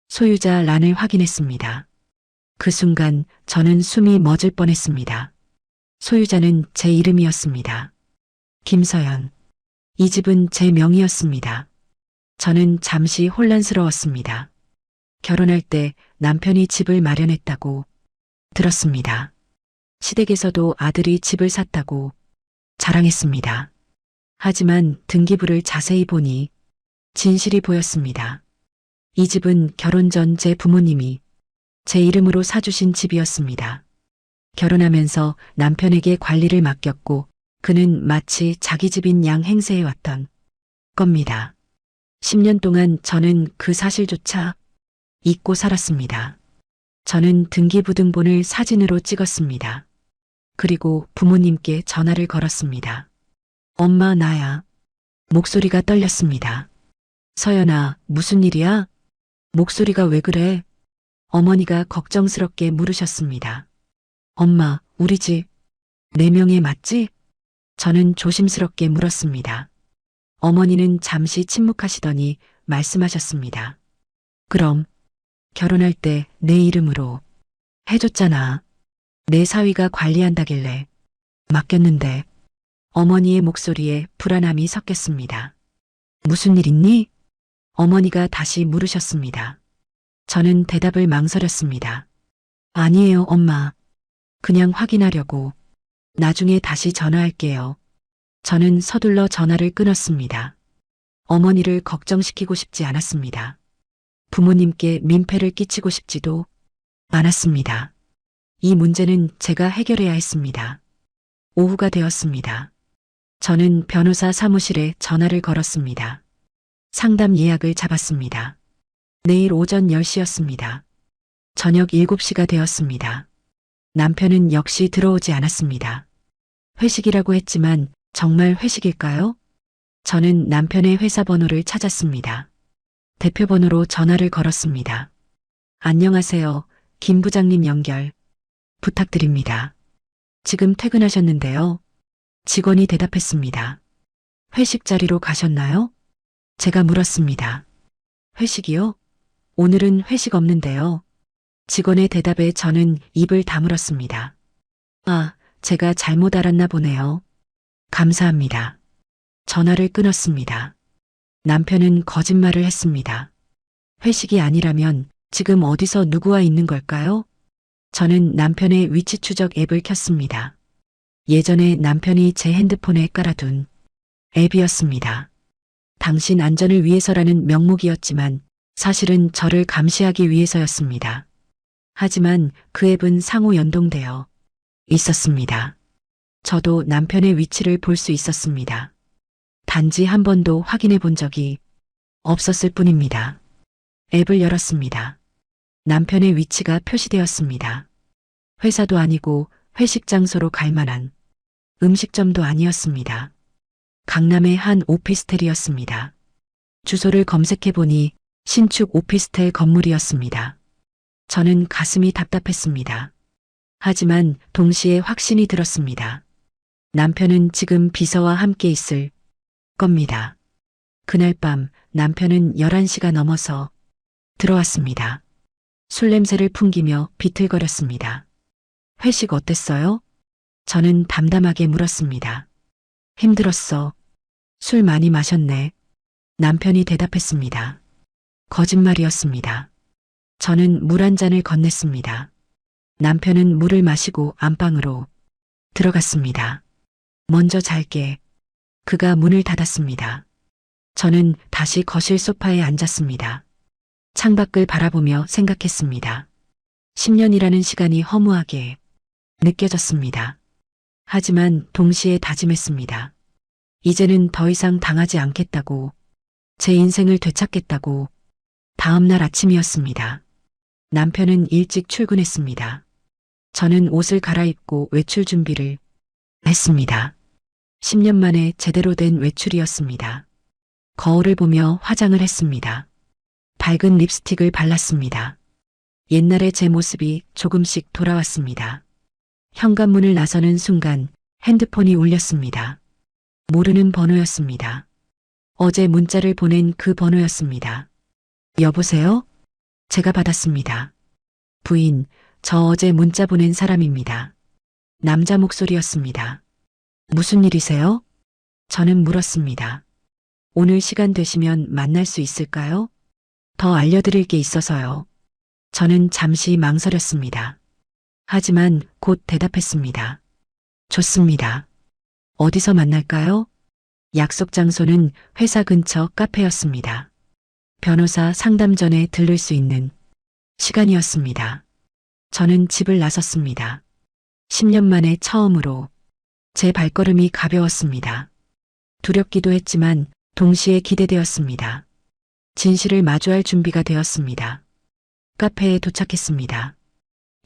소유자 란을 확인했습니다. 그 순간 저는 숨이 멎을 뻔했습니다. 소유자는 제 이름이었습니다. 김서연. 이 집은 제 명의였습니다. 저는 잠시 혼란스러웠습니다. 결혼할 때 남편이 집을 마련했다고 들었습니다. 시댁에서도 아들이 집을 샀다고 자랑했습니다. 하지만 등기부를 자세히 보니 진실이 보였습니다. 이 집은 결혼 전 제 부모님이 제 이름으로 사주신 집이었습니다. 결혼하면서 남편에게 관리를 맡겼고 그는 마치 자기 집인 양 행세해왔던 겁니다. 10년 동안 저는 그 사실조차 잊고 살았습니다. 저는 등기부등본을 사진으로 찍었습니다. 그리고 부모님께 전화를 걸었습니다. 엄마, 나야. 목소리가 떨렸습니다. 서연아, 무슨 일이야? 목소리가 왜 그래? 어머니가 걱정스럽게 물으셨습니다. 엄마, 우리 집 4명에 맞지? 저는 조심스럽게 물었습니다. 어머니는 잠시 침묵하시더니 말씀하셨습니다. 그럼 결혼할 때 내 이름으로 해줬잖아. 내 사위가 관리한다길래 맡겼는데. 어머니의 목소리에 불안함이 섞였습니다. 무슨 일 있니? 어머니가 다시 물으셨습니다. 저는 대답을 망설였습니다. 아니에요, 엄마. 그냥 확인하려고. 나중에 다시 전화할게요. 저는 서둘러 전화를 끊었습니다. 어머니를 걱정시키고 싶지 않았습니다. 부모님께 민폐를 끼치고 싶지도 않았습니다. 이 문제는 제가 해결해야 했습니다. 오후가 되었습니다. 저는 변호사 사무실에 전화를 걸었습니다. 상담 예약을 잡았습니다. 내일 오전 10시였습니다. 저녁 7시가 되었습니다. 남편은 역시 들어오지 않았습니다. 회식이라고 했지만 정말 회식일까요? 저는 남편의 회사 번호를 찾았습니다. 대표 번호로 전화를 걸었습니다. 안녕하세요. 김 부장님 연결 부탁드립니다. 지금 퇴근하셨는데요. 직원이 대답했습니다. 회식 자리로 가셨나요? 제가 물었습니다. 회식이요? 오늘은 회식 없는데요. 직원의 대답에 저는 입을 다물었습니다. 아, 제가 잘못 알았나 보네요. 감사합니다. 전화를 끊었습니다. 남편은 거짓말을 했습니다. 회식이 아니라면 지금 어디서 누구와 있는 걸까요? 저는 남편의 위치 추적 앱을 켰습니다. 예전에 남편이 제 핸드폰에 깔아둔 앱이었습니다. 당신 안전을 위해서라는 명목이었지만 사실은 저를 감시하기 위해서였습니다. 하지만 그 앱은 상호 연동되어 있었습니다. 저도 남편의 위치를 볼 수 있었습니다. 단지 한 번도 확인해 본 적이 없었을 뿐입니다. 앱을 열었습니다. 남편의 위치가 표시되었습니다. 회사도 아니고 회식 장소로 갈 만한 음식점도 아니었습니다. 강남의 한 오피스텔이었습니다. 주소를 검색해 보니 신축 오피스텔 건물이었습니다. 저는 가슴이 답답했습니다. 하지만 동시에 확신이 들었습니다. 남편은 지금 비서와 함께 있을 겁니다. 그날 밤 남편은 11시가 넘어서 들어왔습니다. 술 냄새를 풍기며 비틀거렸습니다. 회식 어땠어요? 저는 담담하게 물었습니다. 힘들었어. 술 많이 마셨네. 남편이 대답했습니다. 거짓말이었습니다. 저는 물 한 잔을 건넸습니다. 남편은 물을 마시고 안방으로 들어갔습니다. 먼저 잘게. 그가 문을 닫았습니다. 저는 다시 거실 소파에 앉았습니다. 창밖을 바라보며 생각했습니다. 10년이라는 시간이 허무하게 느껴졌습니다. 하지만 동시에 다짐했습니다. 이제는 더 이상 당하지 않겠다고, 제 인생을 되찾겠다고. 다음 날 아침이었습니다. 남편은 일찍 출근했습니다. 저는 옷을 갈아입고 외출 준비를 했습니다. 10년 만에 제대로 된 외출이었습니다. 거울을 보며 화장을 했습니다. 밝은 립스틱을 발랐습니다. 옛날의 제 모습이 조금씩 돌아왔습니다. 현관문을 나서는 순간 핸드폰이 울렸습니다. 모르는 번호였습니다. 어제 문자를 보낸 그 번호였습니다. 여보세요? 제가 받았습니다. 부인, 저 어제 문자 보낸 사람입니다. 남자 목소리였습니다. 무슨 일이세요? 저는 물었습니다. 오늘 시간 되시면 만날 수 있을까요? 더 알려드릴 게 있어서요. 저는 잠시 망설였습니다. 하지만 곧 대답했습니다. 좋습니다. 어디서 만날까요? 약속 장소는 회사 근처 카페였습니다. 변호사 상담 전에 들를 수 있는 시간이었습니다. 저는 집을 나섰습니다. 10년 만에 처음으로 제 발걸음이 가벼웠습니다. 두렵기도 했지만 동시에 기대되었습니다. 진실을 마주할 준비가 되었습니다. 카페에 도착했습니다.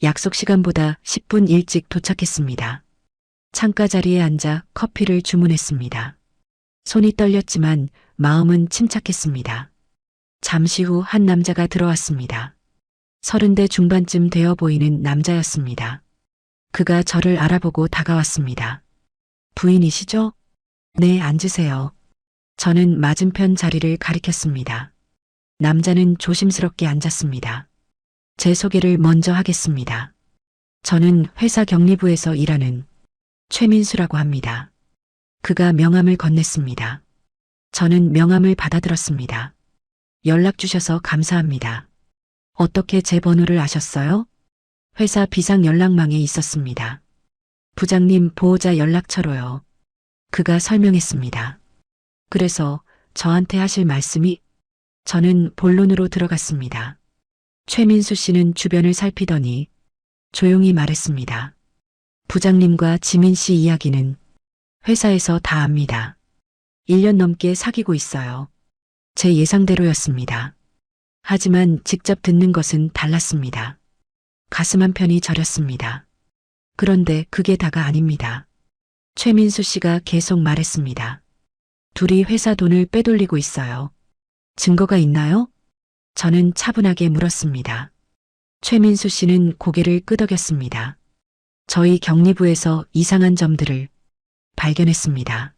약속 시간보다 10분 일찍 도착했습니다. 창가 자리에 앉아 커피를 주문했습니다. 손이 떨렸지만 마음은 침착했습니다. 잠시 후 한 남자가 들어왔습니다. 30대 중반쯤 되어 보이는 남자였습니다. 그가 저를 알아보고 다가왔습니다. 부인이시죠? 네, 앉으세요. 저는 맞은편 자리를 가리켰습니다. 남자는 조심스럽게 앉았습니다. 제 소개를 먼저 하겠습니다. 저는 회사 격리부에서 일하는 최민수라고 합니다. 그가 명함을 건넸습니다. 저는 명함을 받아들었습니다. 연락 주셔서 감사합니다. 어떻게 제 번호를 아셨어요? 회사 비상 연락망에 있었습니다. 부장님 보호자 연락처로요. 그가 설명했습니다. 그래서 저한테 하실 말씀이? 저는 본론으로 들어갔습니다. 최민수 씨는 주변을 살피더니 조용히 말했습니다. 부장님과 지민 씨 이야기는 회사에서 다 압니다. 1년 넘게 사귀고 있어요. 제 예상대로였습니다. 하지만 직접 듣는 것은 달랐습니다. 가슴 한편이 저렸습니다. 그런데 그게 다가 아닙니다. 최민수 씨가 계속 말했습니다. 둘이 회사 돈을 빼돌리고 있어요. 증거가 있나요? 저는 차분하게 물었습니다. 최민수 씨는 고개를 끄덕였습니다. 저희 격리부에서 이상한 점들을 발견했습니다.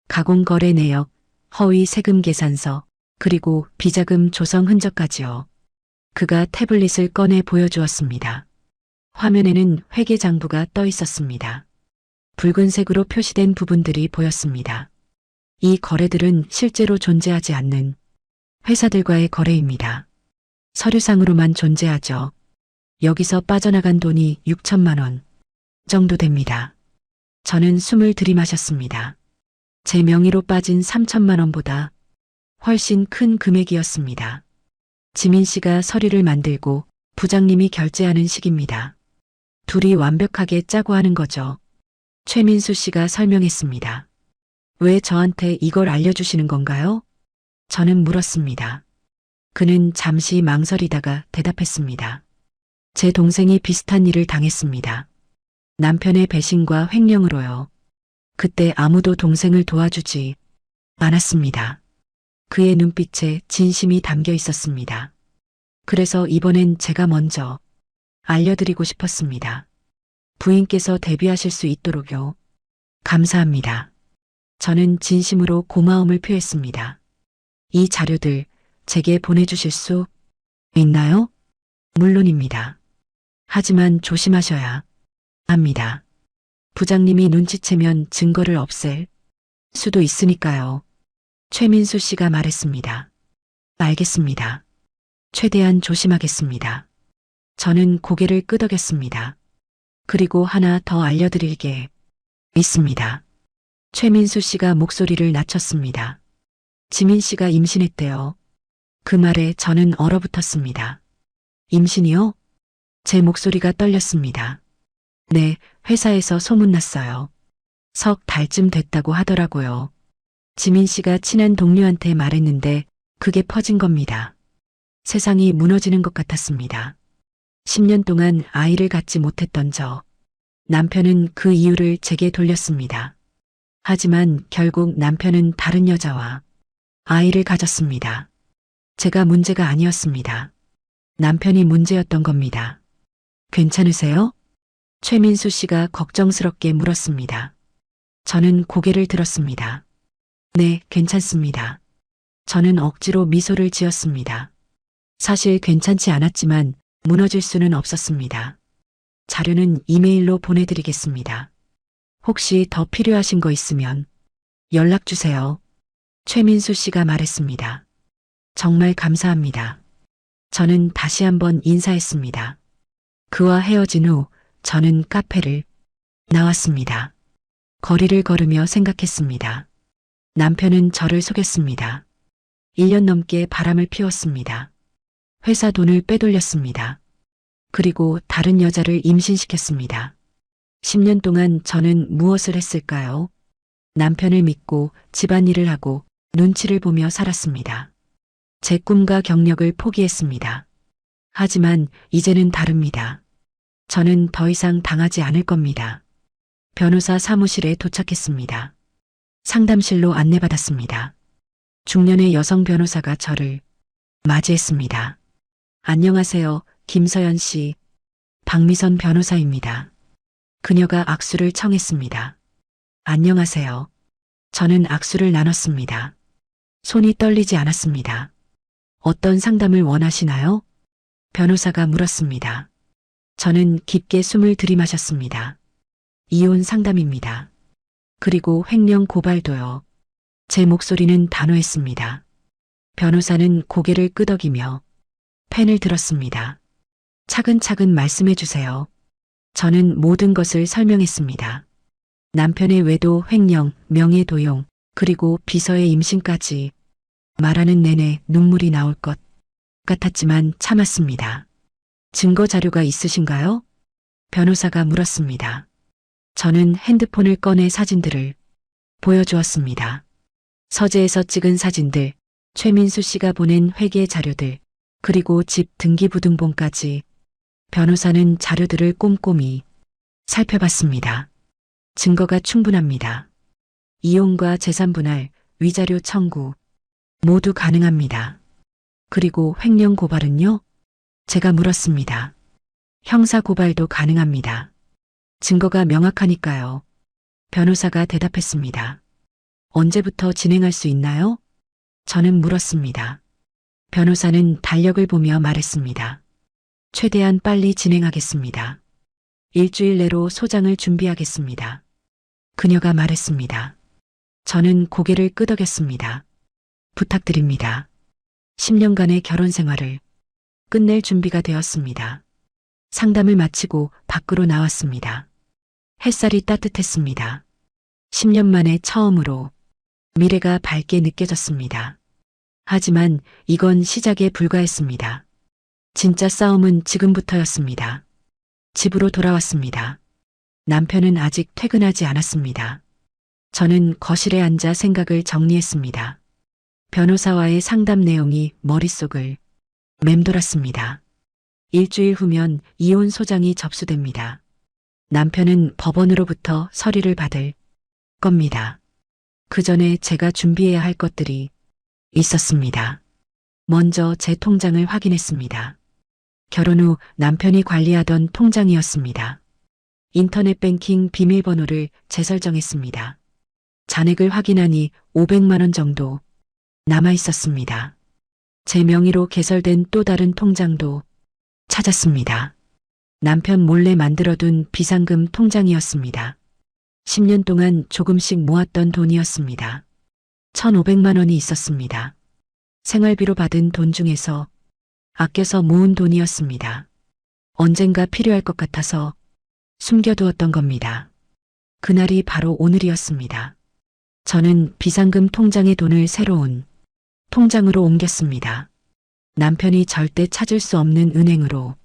가공거래 내역, 허위 세금 계산서, 그리고 비자금 조성 흔적까지요. 그가 태블릿을 꺼내 보여주었습니다. 화면에는 회계장부가 떠 있었습니다. 붉은색으로 표시된 부분들이 보였습니다. 이 거래들은 실제로 존재하지 않는 회사들과의 거래입니다. 서류상으로만 존재하죠. 여기서 빠져나간 돈이 6천만 원 정도 됩니다. 저는 숨을 들이마셨습니다. 제 명의로 빠진 3천만 원보다 훨씬 큰 금액이었습니다. 지민 씨가 서류를 만들고 부장님이 결제하는 식입니다. 둘이 완벽하게 짜고 하는 거죠. 최민수 씨가 설명했습니다. 왜 저한테 이걸 알려주시는 건가요? 저는 물었습니다. 그는 잠시 망설이다가 대답했습니다. 제 동생이 비슷한 일을 당했습니다. 남편의 배신과 횡령으로요. 그때 아무도 동생을 도와주지 않았습니다. 그의 눈빛에 진심이 담겨 있었습니다. 그래서 이번엔 제가 먼저 알려드리고 싶었습니다. 부인께서 데뷔하실 수 있도록요. 감사합니다. 저는 진심으로 고마움을 표했습니다. 이 자료들 제게 보내주실 수 있나요? 물론입니다. 하지만 조심하셔야 합니다. 부장님이 눈치채면 증거를 없앨 수도 있으니까요. 최민수 씨가 말했습니다. 알겠습니다. 최대한 조심하겠습니다. 저는 고개를 끄덕였습니다. 그리고 하나 더 알려드릴 게 있습니다. 최민수 씨가 목소리를 낮췄습니다. 지민 씨가 임신했대요. 그 말에 저는 얼어붙었습니다. 임신이요? 제 목소리가 떨렸습니다. 네, 회사에서 소문났어요. 석 달쯤 됐다고 하더라고요. 지민 씨가 친한 동료한테 말했는데 그게 퍼진 겁니다. 세상이 무너지는 것 같았습니다. 10년 동안 아이를 갖지 못했던 저. 남편은 그 이유를 제게 돌렸습니다. 하지만 결국 남편은 다른 여자와 아이를 가졌습니다. 제가 문제가 아니었습니다. 남편이 문제였던 겁니다. 괜찮으세요? 최민수 씨가 걱정스럽게 물었습니다. 저는 고개를 들었습니다. 네, 괜찮습니다. 저는 억지로 미소를 지었습니다. 사실 괜찮지 않았지만 무너질 수는 없었습니다. 자료는 이메일로 보내드리겠습니다. 혹시 더 필요하신 거 있으면 연락 주세요. 최민수 씨가 말했습니다. 정말 감사합니다. 저는 다시 한번 인사했습니다. 그와 헤어진 후 저는 카페를 나왔습니다. 거리를 걸으며 생각했습니다. 남편은 저를 속였습니다. 1년 넘게 바람을 피웠습니다. 회사 돈을 빼돌렸습니다. 그리고 다른 여자를 임신시켰습니다. 10년 동안 저는 무엇을 했을까요? 남편을 믿고 집안일을 하고 눈치를 보며 살았습니다. 제 꿈과 경력을 포기했습니다. 하지만 이제는 다릅니다. 저는 더 이상 당하지 않을 겁니다. 변호사 사무실에 도착했습니다. 상담실로 안내받았습니다. 중년의 여성 변호사가 저를 맞이했습니다. 안녕하세요, 김서연 씨. 박미선 변호사입니다. 그녀가 악수를 청했습니다. 안녕하세요. 저는 악수를 나눴습니다. 손이 떨리지 않았습니다. 어떤 상담을 원하시나요? 변호사가 물었습니다. 저는 깊게 숨을 들이마셨습니다. 이혼 상담입니다. 그리고 횡령 고발도요. 제 목소리는 단호했습니다. 변호사는 고개를 끄덕이며 펜을 들었습니다. 차근차근 말씀해 주세요. 저는 모든 것을 설명했습니다. 남편의 외도, 횡령, 명예도용, 그리고 비서의 임신까지 말하는 내내 눈물이 나올 것 같았지만 참았습니다. 증거 자료가 있으신가요? 변호사가 물었습니다. 저는 핸드폰을 꺼내 사진들을 보여주었습니다. 서재에서 찍은 사진들, 최민수 씨가 보낸 회계 자료들, 그리고 집 등기부등본까지. 변호사는 자료들을 꼼꼼히 살펴봤습니다. 증거가 충분합니다. 이혼과 재산 분할, 위자료 청구 모두 가능합니다. 그리고 횡령 고발은요? 제가 물었습니다. 형사 고발도 가능합니다. 증거가 명확하니까요. 변호사가 대답했습니다. 언제부터 진행할 수 있나요? 저는 물었습니다. 변호사는 달력을 보며 말했습니다. 최대한 빨리 진행하겠습니다. 일주일 내로 소장을 준비하겠습니다. 그녀가 말했습니다. 저는 고개를 끄덕였습니다. 부탁드립니다. 10년간의 결혼 생활을 끝낼 준비가 되었습니다. 상담을 마치고 밖으로 나왔습니다. 햇살이 따뜻했습니다. 10년 만에 처음으로 미래가 밝게 느껴졌습니다. 하지만 이건 시작에 불과했습니다. 진짜 싸움은 지금부터였습니다. 집으로 돌아왔습니다. 남편은 아직 퇴근하지 않았습니다. 저는 거실에 앉아 생각을 정리했습니다. 변호사와의 상담 내용이 머릿속을 맴돌았습니다. 일주일 후면 이혼 소장이 접수됩니다. 남편은 법원으로부터 서류를 받을 겁니다. 그 전에 제가 준비해야 할 것들이 있었습니다. 먼저 제 통장을 확인했습니다. 결혼 후 남편이 관리하던 통장이었습니다. 인터넷 뱅킹 비밀번호를 재설정했습니다. 잔액을 확인하니 500만 원 정도 남아 있었습니다. 제 명의로 개설된 또 다른 통장도 찾았습니다. 남편 몰래 만들어둔 비상금 통장이었습니다. 10년 동안 조금씩 모았던 돈이었습니다. 1,500만 원이 있었습니다. 생활비로 받은 돈 중에서 아껴서 모은 돈이었습니다. 언젠가 필요할 것 같아서 숨겨두었던 겁니다. 그날이 바로 오늘이었습니다. 저는 비상금 통장의 돈을 새로운 통장으로 옮겼습니다. 남편이 절대 찾을 수 없는 은행으로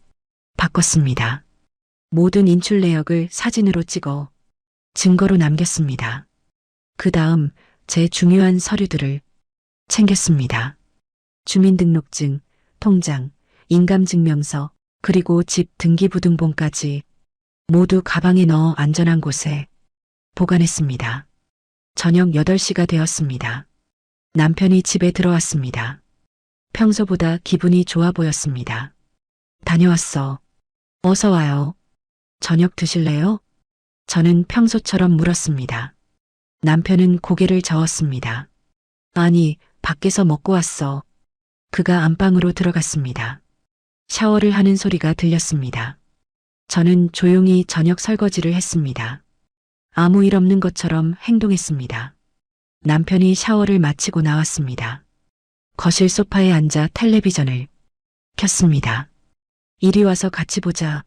바꿨습니다. 모든 인출 내역을 사진으로 찍어 증거로 남겼습니다. 그 다음 제 중요한 서류들을 챙겼습니다. 주민등록증, 통장, 인감증명서, 그리고 집 등기부등본까지 모두 가방에 넣어 안전한 곳에 보관했습니다. 저녁 8시가 되었습니다. 남편이 집에 들어왔습니다. 평소보다 기분이 좋아 보였습니다. 다녀왔어. 어서 와요. 저녁 드실래요? 저는 평소처럼 물었습니다. 남편은 고개를 저었습니다. 아니, 밖에서 먹고 왔어. 그가 안방으로 들어갔습니다. 샤워를 하는 소리가 들렸습니다. 저는 조용히 저녁 설거지를 했습니다. 아무 일 없는 것처럼 행동했습니다. 남편이 샤워를 마치고 나왔습니다. 거실 소파에 앉아 텔레비전을 켰습니다. 이리 와서 같이 보자.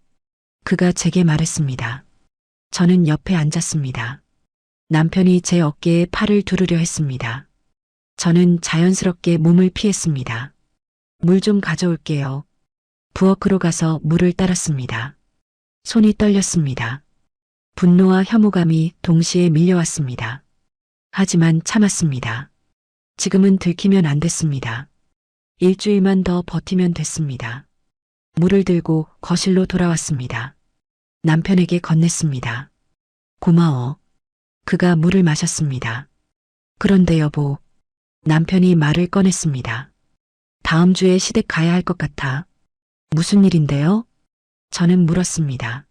그가 제게 말했습니다. 저는 옆에 앉았습니다. 남편이 제 어깨에 팔을 두르려 했습니다. 저는 자연스럽게 몸을 피했습니다. 물 좀 가져올게요. 부엌으로 가서 물을 따랐습니다. 손이 떨렸습니다. 분노와 혐오감이 동시에 밀려왔습니다. 하지만 참았습니다. 지금은 들키면 안 됐습니다. 일주일만 더 버티면 됐습니다. 물을 들고 거실로 돌아왔습니다. 남편에게 건넸습니다. 고마워. 그가 물을 마셨습니다. 그런데 여보, 남편이 말을 꺼냈습니다. 다음 주에 시댁 가야 할 것 같아. 무슨 일인데요? 저는 물었습니다.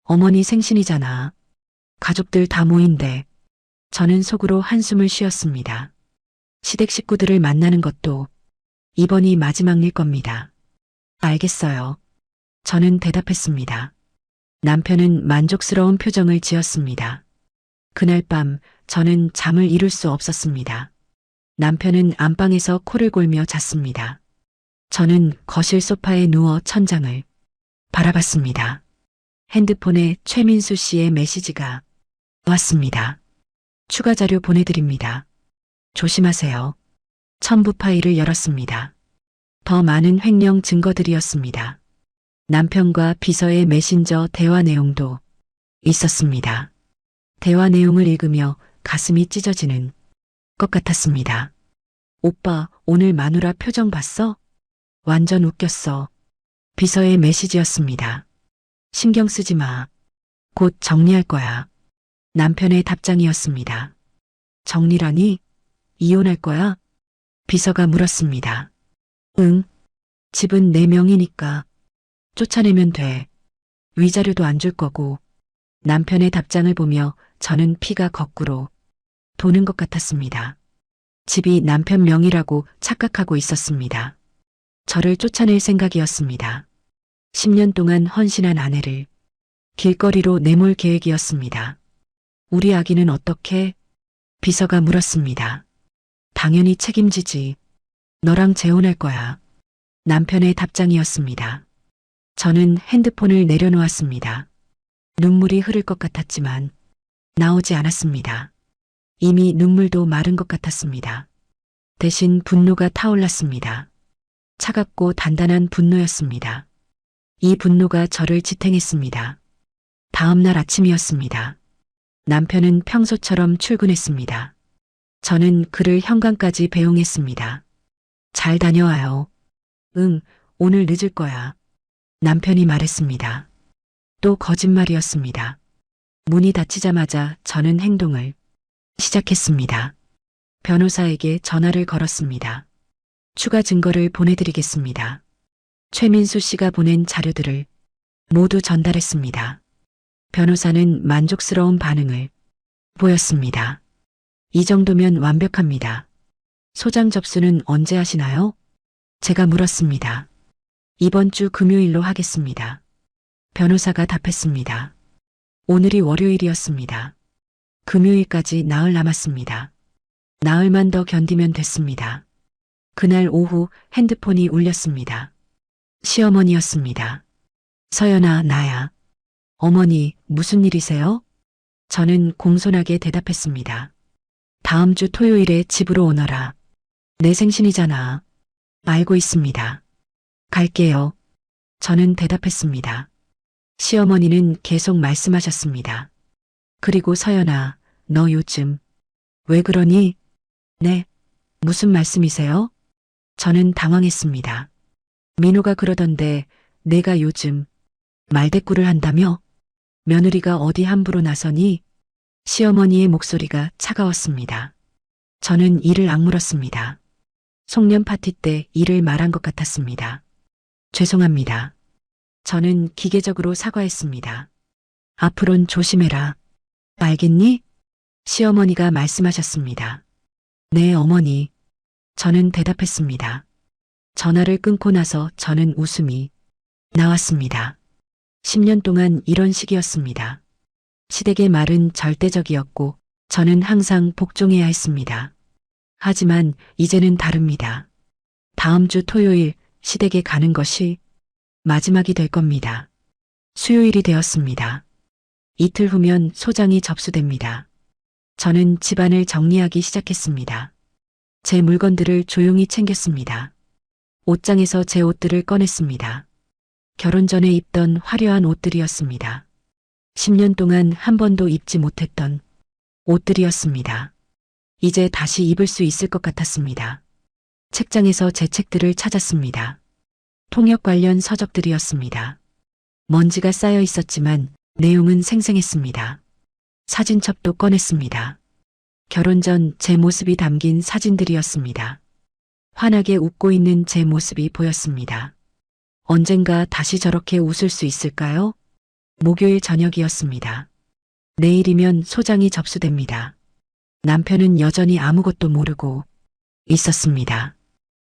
어머니 생신이잖아. 가족들 다 모인대. 저는 속으로 한숨을 쉬었습니다. 시댁 식구들을 만나는 것도 이번이 마지막일 겁니다. 알겠어요. 저는 대답했습니다. 남편은 만족스러운 표정을 지었습니다. 그날 밤 저는 잠을 이룰 수 없었습니다. 남편은 안방에서 코를 골며 잤습니다. 저는 거실 소파에 누워 천장을 바라봤습니다. 핸드폰에 최민수 씨의 메시지가 왔습니다. 추가 자료 보내드립니다. 조심하세요. 첨부 파일을 열었습니다. 더 많은 횡령 증거들이었습니다. 남편과 비서의 메신저 대화 내용도 있었습니다. 대화 내용을 읽으며 가슴이 찢어지는 것 같았습니다. 오빠, 오늘 마누라 표정 봤어? 완전 웃겼어. 비서의 메시지였습니다. 신경 쓰지 마. 곧 정리할 거야. 남편의 답장이었습니다. 정리라니? 이혼할 거야? 비서가 물었습니다. 응. 집은 4명이니까. 쫓아내면 돼. 위자료도 안 줄 거고. 남편의 답장을 보며 저는 피가 거꾸로 도는 것 같았습니다. 집이 남편 명의라고 착각하고 있었습니다. 저를 쫓아낼 생각이었습니다. 10년 동안 헌신한 아내를 길거리로 내몰 계획이었습니다. 우리 아기는 어떻게? 비서가 물었습니다. 당연히 책임지지. 너랑 재혼할 거야. 남편의 답장이었습니다. 저는 핸드폰을 내려놓았습니다. 눈물이 흐를 것 같았지만 나오지 않았습니다. 이미 눈물도 마른 것 같았습니다. 대신 분노가 타올랐습니다. 차갑고 단단한 분노였습니다. 이 분노가 저를 지탱했습니다. 다음 날 아침이었습니다. 남편은 평소처럼 출근했습니다. 저는 그를 현관까지 배웅했습니다. 잘 다녀와요. 응, 오늘 늦을 거야. 남편이 말했습니다. 또 거짓말이었습니다. 문이 닫히자마자 저는 행동을 시작했습니다. 변호사에게 전화를 걸었습니다. 추가 증거를 보내드리겠습니다. 최민수 씨가 보낸 자료들을 모두 전달했습니다. 변호사는 만족스러운 반응을 보였습니다. 이 정도면 완벽합니다. 소장 접수는 언제 하시나요? 제가 물었습니다. 이번 주 금요일로 하겠습니다. 변호사가 답했습니다. 오늘이 월요일이었습니다. 금요일까지 나흘 남았습니다. 나흘만 더 견디면 됐습니다. 그날 오후 핸드폰이 울렸습니다. 시어머니였습니다. 서연아, 나야. 어머니, 무슨 일이세요? 저는 공손하게 대답했습니다. 다음 주 토요일에 집으로 오너라. 내 생신이잖아. 알고 있습니다. 갈게요. 저는 대답했습니다. 시어머니는 계속 말씀하셨습니다. 그리고 서연아, 너 요즘 왜 그러니? 네, 무슨 말씀이세요? 저는 당황했습니다. 민호가 그러던데 내가 요즘 말대꾸를 한다며? 며느리가 어디 함부로 나서니? 시어머니의 목소리가 차가웠습니다. 저는 이를 악물었습니다. 송년 파티 때 일을 말한 것 같았습니다. 죄송합니다. 저는 기계적으로 사과했습니다. 앞으론 조심해라. 알겠니? 시어머니가 말씀하셨습니다. 네, 어머니. 저는 대답했습니다. 전화를 끊고 나서 저는 웃음이 나왔습니다. 10년 동안 이런 식이었습니다. 시댁의 말은 절대적이었고 저는 항상 복종해야 했습니다. 하지만 이제는 다릅니다. 다음 주 토요일 시댁에 가는 것이 마지막이 될 겁니다. 수요일이 되었습니다. 이틀 후면 소장이 접수됩니다. 저는 집안을 정리하기 시작했습니다. 제 물건들을 조용히 챙겼습니다. 옷장에서 제 옷들을 꺼냈습니다. 결혼 전에 입던 화려한 옷들이었습니다. 10년 동안 한 번도 입지 못했던 옷들이었습니다. 이제 다시 입을 수 있을 것 같았습니다. 책장에서 제 책들을 찾았습니다. 통역 관련 서적들이었습니다. 먼지가 쌓여 있었지만 내용은 생생했습니다. 사진첩도 꺼냈습니다. 결혼 전 제 모습이 담긴 사진들이었습니다. 환하게 웃고 있는 제 모습이 보였습니다. 언젠가 다시 저렇게 웃을 수 있을까요? 목요일 저녁이었습니다. 내일이면 소장이 접수됩니다. 남편은 여전히 아무것도 모르고 있었습니다.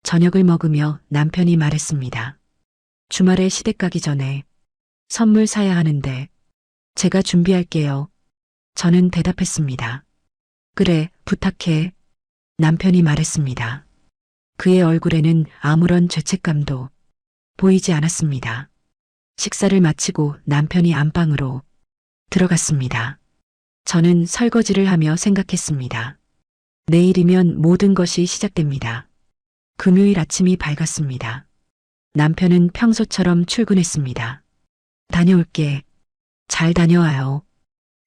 저녁을 먹으며 남편이 말했습니다. 주말에 시댁 가기 전에 선물 사야 하는데 제가 준비할게요. 저는 대답했습니다. 그래, 부탁해. 남편이 말했습니다. 그의 얼굴에는 아무런 죄책감도 보이지 않았습니다. 식사를 마치고 남편이 안방으로 들어갔습니다. 저는 설거지를 하며 생각했습니다. 내일이면 모든 것이 시작됩니다. 금요일 아침이 밝았습니다. 남편은 평소처럼 출근했습니다. 다녀올게. 잘 다녀와요.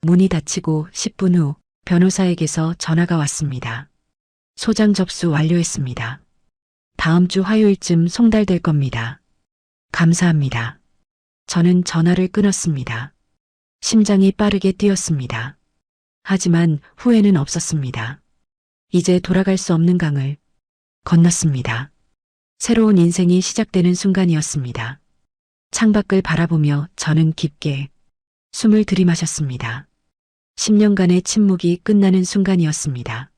문이 닫히고 10분 후 변호사에게서 전화가 왔습니다. 소장 접수 완료했습니다. 다음 주 화요일쯤 송달될 겁니다. 감사합니다. 저는 전화를 끊었습니다. 심장이 빠르게 뛰었습니다. 하지만 후회는 없었습니다. 이제 돌아갈 수 없는 강을 건넜습니다. 새로운 인생이 시작되는 순간이었습니다. 창밖을 바라보며 저는 깊게 숨을 들이마셨습니다. 10년간의 침묵이 끝나는 순간이었습니다.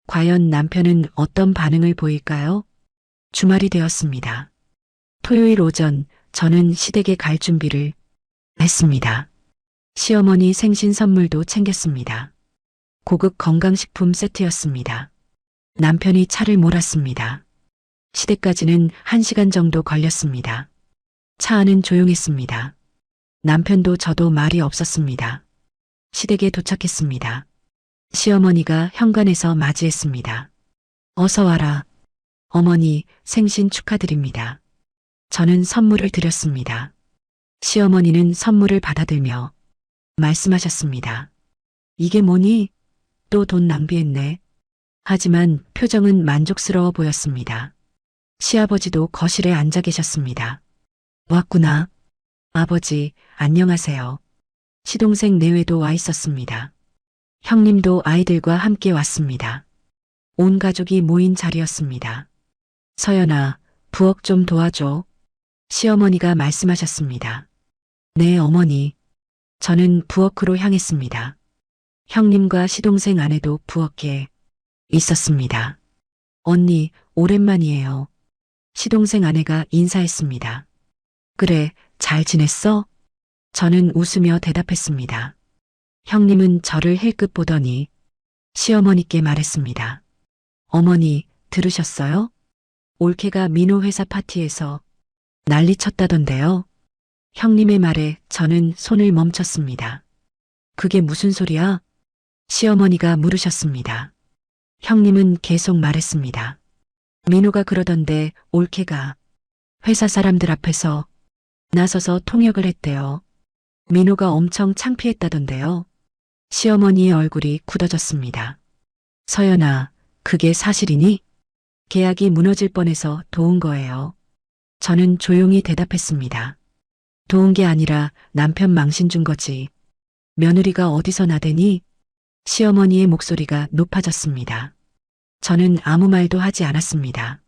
과연 남편은 어떤 반응을 보일까요? 주말이 되었습니다. 토요일 오전 저는 시댁에 갈 준비를 했습니다. 시어머니 생신 선물도 챙겼습니다. 고급 건강식품 세트였습니다. 남편이 차를 몰았습니다. 시댁까지는 1시간 정도 걸렸습니다. 차 안은 조용했습니다. 남편도 저도 말이 없었습니다. 시댁에 도착했습니다. 시어머니가 현관에서 맞이했습니다. 어서 와라. 어머니, 생신 축하드립니다. 저는 선물을 드렸습니다. 시어머니는 선물을 받아들며 말씀하셨습니다. 이게 뭐니? 또 돈 낭비했네. 하지만 표정은 만족스러워 보였습니다. 시아버지도 거실에 앉아 계셨습니다. 왔구나. 아버지, 안녕하세요. 시동생 내외도 와 있었습니다. 형님도 아이들과 함께 왔습니다. 온 가족이 모인 자리였습니다. 서연아, 부엌 좀 도와줘. 시어머니가 말씀하셨습니다. 네, 어머니. 저는 부엌으로 향했습니다. 형님과 시동생 아내도 부엌에 있었습니다. 언니, 오랜만이에요. 시동생 아내가 인사했습니다. 그래, 잘 지냈어? 저는 웃으며 대답했습니다. 형님은 저를 힐끗 보더니 시어머니께 말했습니다. 어머니, 들으셨어요? 올케가 민호 회사 파티에서 난리 쳤다던데요. 형님의 말에 저는 손을 멈췄습니다. 그게 무슨 소리야? 시어머니가 물으셨습니다. 형님은 계속 말했습니다. 민호가 그러던데 올케가 회사 사람들 앞에서 나서서 통역을 했대요. 민호가 엄청 창피했다던데요. 시어머니의 얼굴이 굳어졌습니다. 서연아, 그게 사실이니? 계약이 무너질 뻔해서 도운 거예요. 저는 조용히 대답했습니다. 도운 게 아니라 남편 망신 준 거지. 며느리가 어디서 나대니? 시어머니의 목소리가 높아졌습니다. 저는 아무 말도 하지 않았습니다.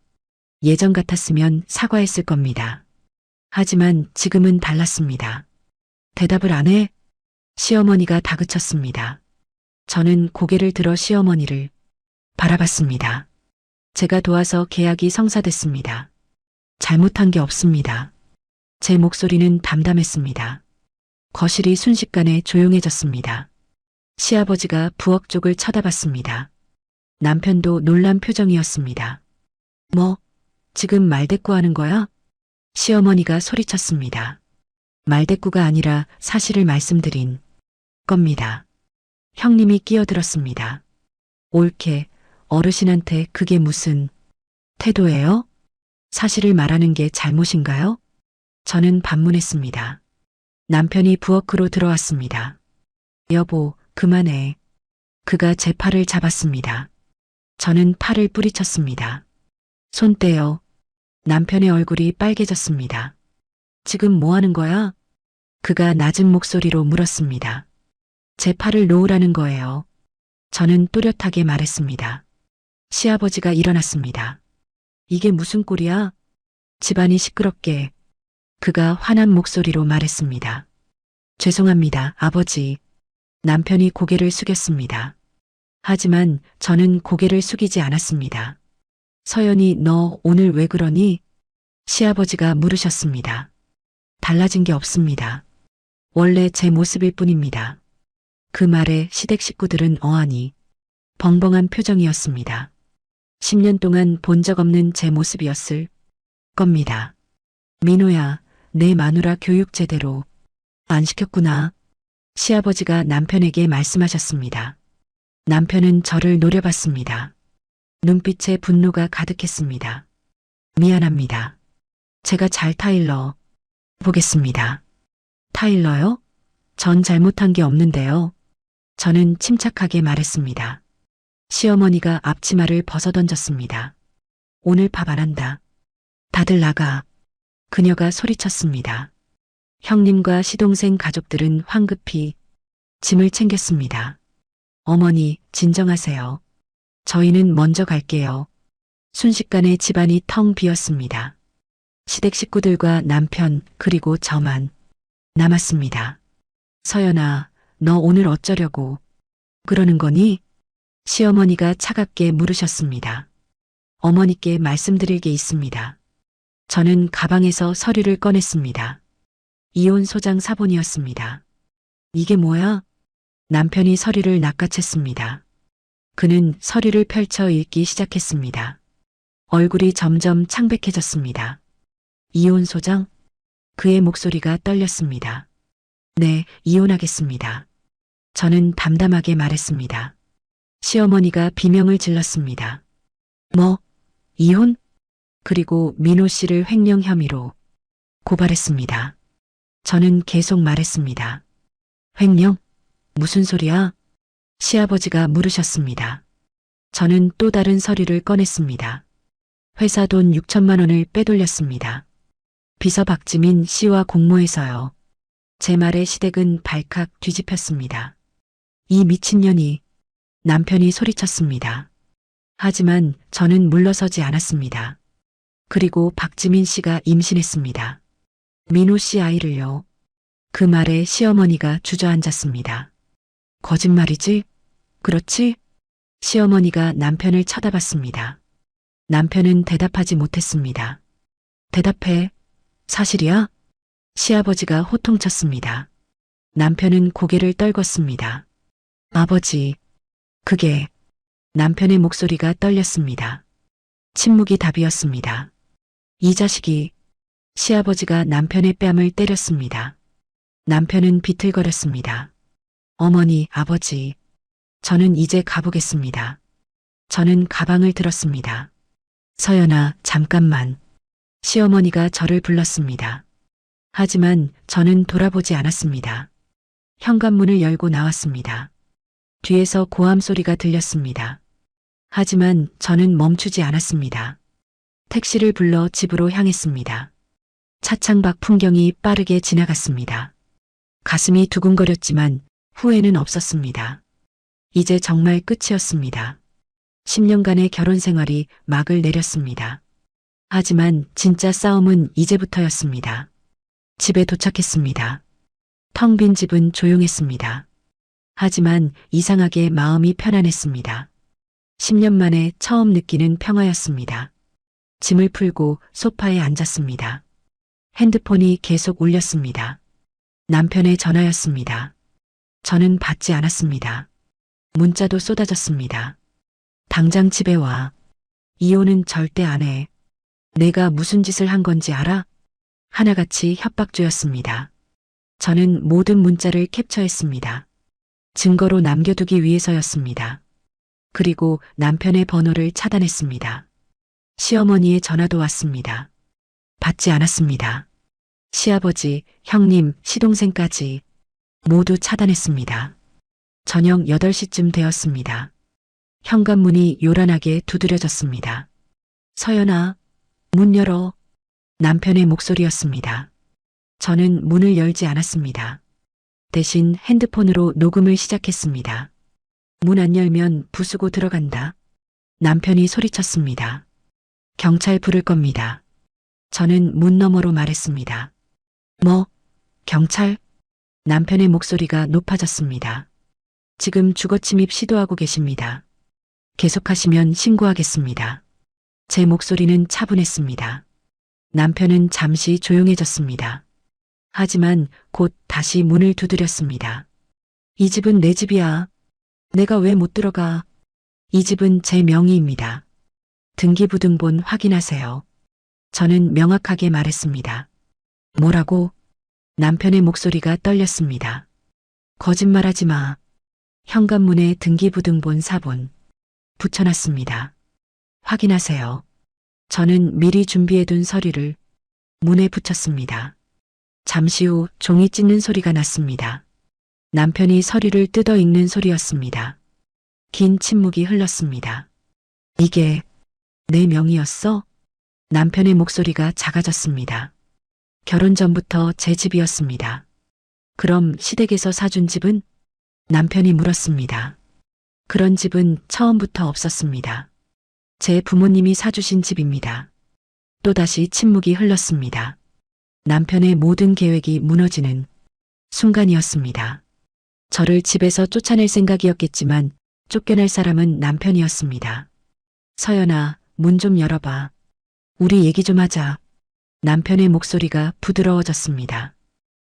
예전 같았으면 사과했을 겁니다. 하지만 지금은 달랐습니다. 대답을 안 해? 시어머니가 다그쳤습니다. 저는 고개를 들어 시어머니를 바라봤습니다. 제가 도와서 계약이 성사됐습니다. 잘못한 게 없습니다. 제 목소리는 담담했습니다. 거실이 순식간에 조용해졌습니다. 시아버지가 부엌 쪽을 쳐다봤습니다. 남편도 놀란 표정이었습니다. 뭐, 지금 말대꾸하는 거야? 시어머니가 소리쳤습니다. 말대꾸가 아니라 사실을 말씀드린 겁니다. 형님이 끼어들었습니다. 옳게 어르신한테 그게 무슨 태도예요? 사실을 말하는 게 잘못인가요? 저는 반문했습니다. 남편이 부엌으로 들어왔습니다. 여보, 그만해. 그가 제 팔을 잡았습니다. 저는 팔을 뿌리쳤습니다. 손 떼요. 남편의 얼굴이 빨개졌습니다. 지금 뭐 하는 거야? 그가 낮은 목소리로 물었습니다. 제 팔을 놓으라는 거예요. 저는 또렷하게 말했습니다. 시아버지가 일어났습니다. 이게 무슨 꼴이야? 집안이 시끄럽게. 그가 화난 목소리로 말했습니다. 죄송합니다, 아버지. 남편이 고개를 숙였습니다. 하지만 저는 고개를 숙이지 않았습니다. 서연이 너 오늘 왜 그러니? 시아버지가 물으셨습니다. 달라진 게 없습니다. 원래 제 모습일 뿐입니다. 그 말에 시댁 식구들은 어안이 벙벙한 표정이었습니다. 10년 동안 본 적 없는 제 모습이었을 겁니다. 민호야, 내 마누라 교육 제대로 안 시켰구나. 시아버지가 남편에게 말씀하셨습니다. 남편은 저를 노려봤습니다. 눈빛에 분노가 가득했습니다. 미안합니다. 제가 잘 타일러 보겠습니다. 타일러요? 전 잘못한 게 없는데요. 저는 침착하게 말했습니다. 시어머니가 앞치마를 벗어던졌습니다. 오늘 밥 안 한다. 다들 나가. 그녀가 소리쳤습니다. 형님과 시동생 가족들은 황급히 짐을 챙겼습니다. 어머니, 진정하세요. 저희는 먼저 갈게요. 순식간에 집안이 텅 비었습니다. 시댁 식구들과 남편 그리고 저만 남았습니다. 서연아, 너 오늘 어쩌려고 그러는 거니? 시어머니가 차갑게 물으셨습니다. 어머니께 말씀드릴 게 있습니다. 저는 가방에서 서류를 꺼냈습니다. 이혼 소장 사본이었습니다. 이게 뭐야? 남편이 서류를 낚아챘습니다. 그는 서류를 펼쳐 읽기 시작했습니다. 얼굴이 점점 창백해졌습니다. 이혼 소장? 그의 목소리가 떨렸습니다. 네, 이혼하겠습니다. 저는 담담하게 말했습니다. 시어머니가 비명을 질렀습니다. 뭐? 이혼? 그리고 민호 씨를 횡령 혐의로 고발했습니다. 저는 계속 말했습니다. 횡령? 무슨 소리야? 시아버지가 물으셨습니다. 저는 또 다른 서류를 꺼냈습니다. 회사 돈 6천만 원을 빼돌렸습니다. 비서 박지민 씨와 공모해서요. 제 말에 시댁은 발칵 뒤집혔습니다. 이 미친년이. 남편이 소리쳤습니다. 하지만 저는 물러서지 않았습니다. 그리고 박지민 씨가 임신했습니다. 민호 씨 아이를요. 그 말에 시어머니가 주저앉았습니다. 거짓말이지? 그렇지? 시어머니가 남편을 쳐다봤습니다. 남편은 대답하지 못했습니다. 대답해. 사실이야? 시아버지가 호통쳤습니다. 남편은 고개를 떨궜습니다. 아버지, 그게 남편의 목소리가 떨렸습니다. 침묵이 답이었습니다. 이 자식이. 시아버지가 남편의 뺨을 때렸습니다. 남편은 비틀거렸습니다. 어머니, 아버지, 저는 이제 가보겠습니다. 저는 가방을 들었습니다. 서연아, 잠깐만. 시어머니가 저를 불렀습니다. 하지만 저는 돌아보지 않았습니다. 현관문을 열고 나왔습니다. 뒤에서 고함 소리가 들렸습니다. 하지만 저는 멈추지 않았습니다. 택시를 불러 집으로 향했습니다. 차창 밖 풍경이 빠르게 지나갔습니다. 가슴이 두근거렸지만 후회는 없었습니다. 이제 정말 끝이었습니다. 10년간의 결혼 생활이 막을 내렸습니다. 하지만 진짜 싸움은 이제부터였습니다. 집에 도착했습니다. 텅 빈 집은 조용했습니다. 하지만 이상하게 마음이 편안했습니다. 10년 만에 처음 느끼는 평화였습니다. 짐을 풀고 소파에 앉았습니다. 핸드폰이 계속 울렸습니다. 남편의 전화였습니다. 저는 받지 않았습니다. 문자도 쏟아졌습니다. 당장 집에 와. 이혼은 절대 안 해. 내가 무슨 짓을 한 건지 알아? 하나같이 협박조였습니다. 저는 모든 문자를 캡처했습니다. 증거로 남겨두기 위해서였습니다. 그리고 남편의 번호를 차단했습니다. 시어머니의 전화도 왔습니다. 받지 않았습니다. 시아버지, 형님, 시동생까지 모두 차단했습니다. 저녁 8시쯤 되었습니다. 현관문이 요란하게 두드려졌습니다. 서연아, 문 열어. 남편의 목소리였습니다. 저는 문을 열지 않았습니다. 대신 핸드폰으로 녹음을 시작했습니다. 문 안 열면 부수고 들어간다. 남편이 소리쳤습니다. 경찰 부를 겁니다. 저는 문 너머로 말했습니다. 뭐? 경찰? 남편의 목소리가 높아졌습니다. 지금 주거침입 시도하고 계십니다. 계속하시면 신고하겠습니다. 제 목소리는 차분했습니다. 남편은 잠시 조용해졌습니다. 하지만 곧 다시 문을 두드렸습니다. 이 집은 내 집이야. 내가 왜 못 들어가? 이 집은 제 명의입니다. 등기부등본 확인하세요. 저는 명확하게 말했습니다. 뭐라고? 남편의 목소리가 떨렸습니다. 거짓말하지 마. 현관문에 등기부등본 사본 붙여놨습니다. 확인하세요. 저는 미리 준비해둔 서류를 문에 붙였습니다. 잠시 후 종이 찢는 소리가 났습니다. 남편이 서류를 뜯어 읽는 소리였습니다. 긴 침묵이 흘렀습니다. 이게 내 명의였어? 남편의 목소리가 작아졌습니다. 결혼 전부터 제 집이었습니다. 그럼 시댁에서 사준 집은? 남편이 물었습니다. 그런 집은 처음부터 없었습니다. 제 부모님이 사주신 집입니다. 또다시 침묵이 흘렀습니다. 남편의 모든 계획이 무너지는 순간이었습니다. 저를 집에서 쫓아낼 생각이었겠지만 쫓겨날 사람은 남편이었습니다. 서연아, 문 좀 열어봐. 우리 얘기 좀 하자. 남편의 목소리가 부드러워졌습니다.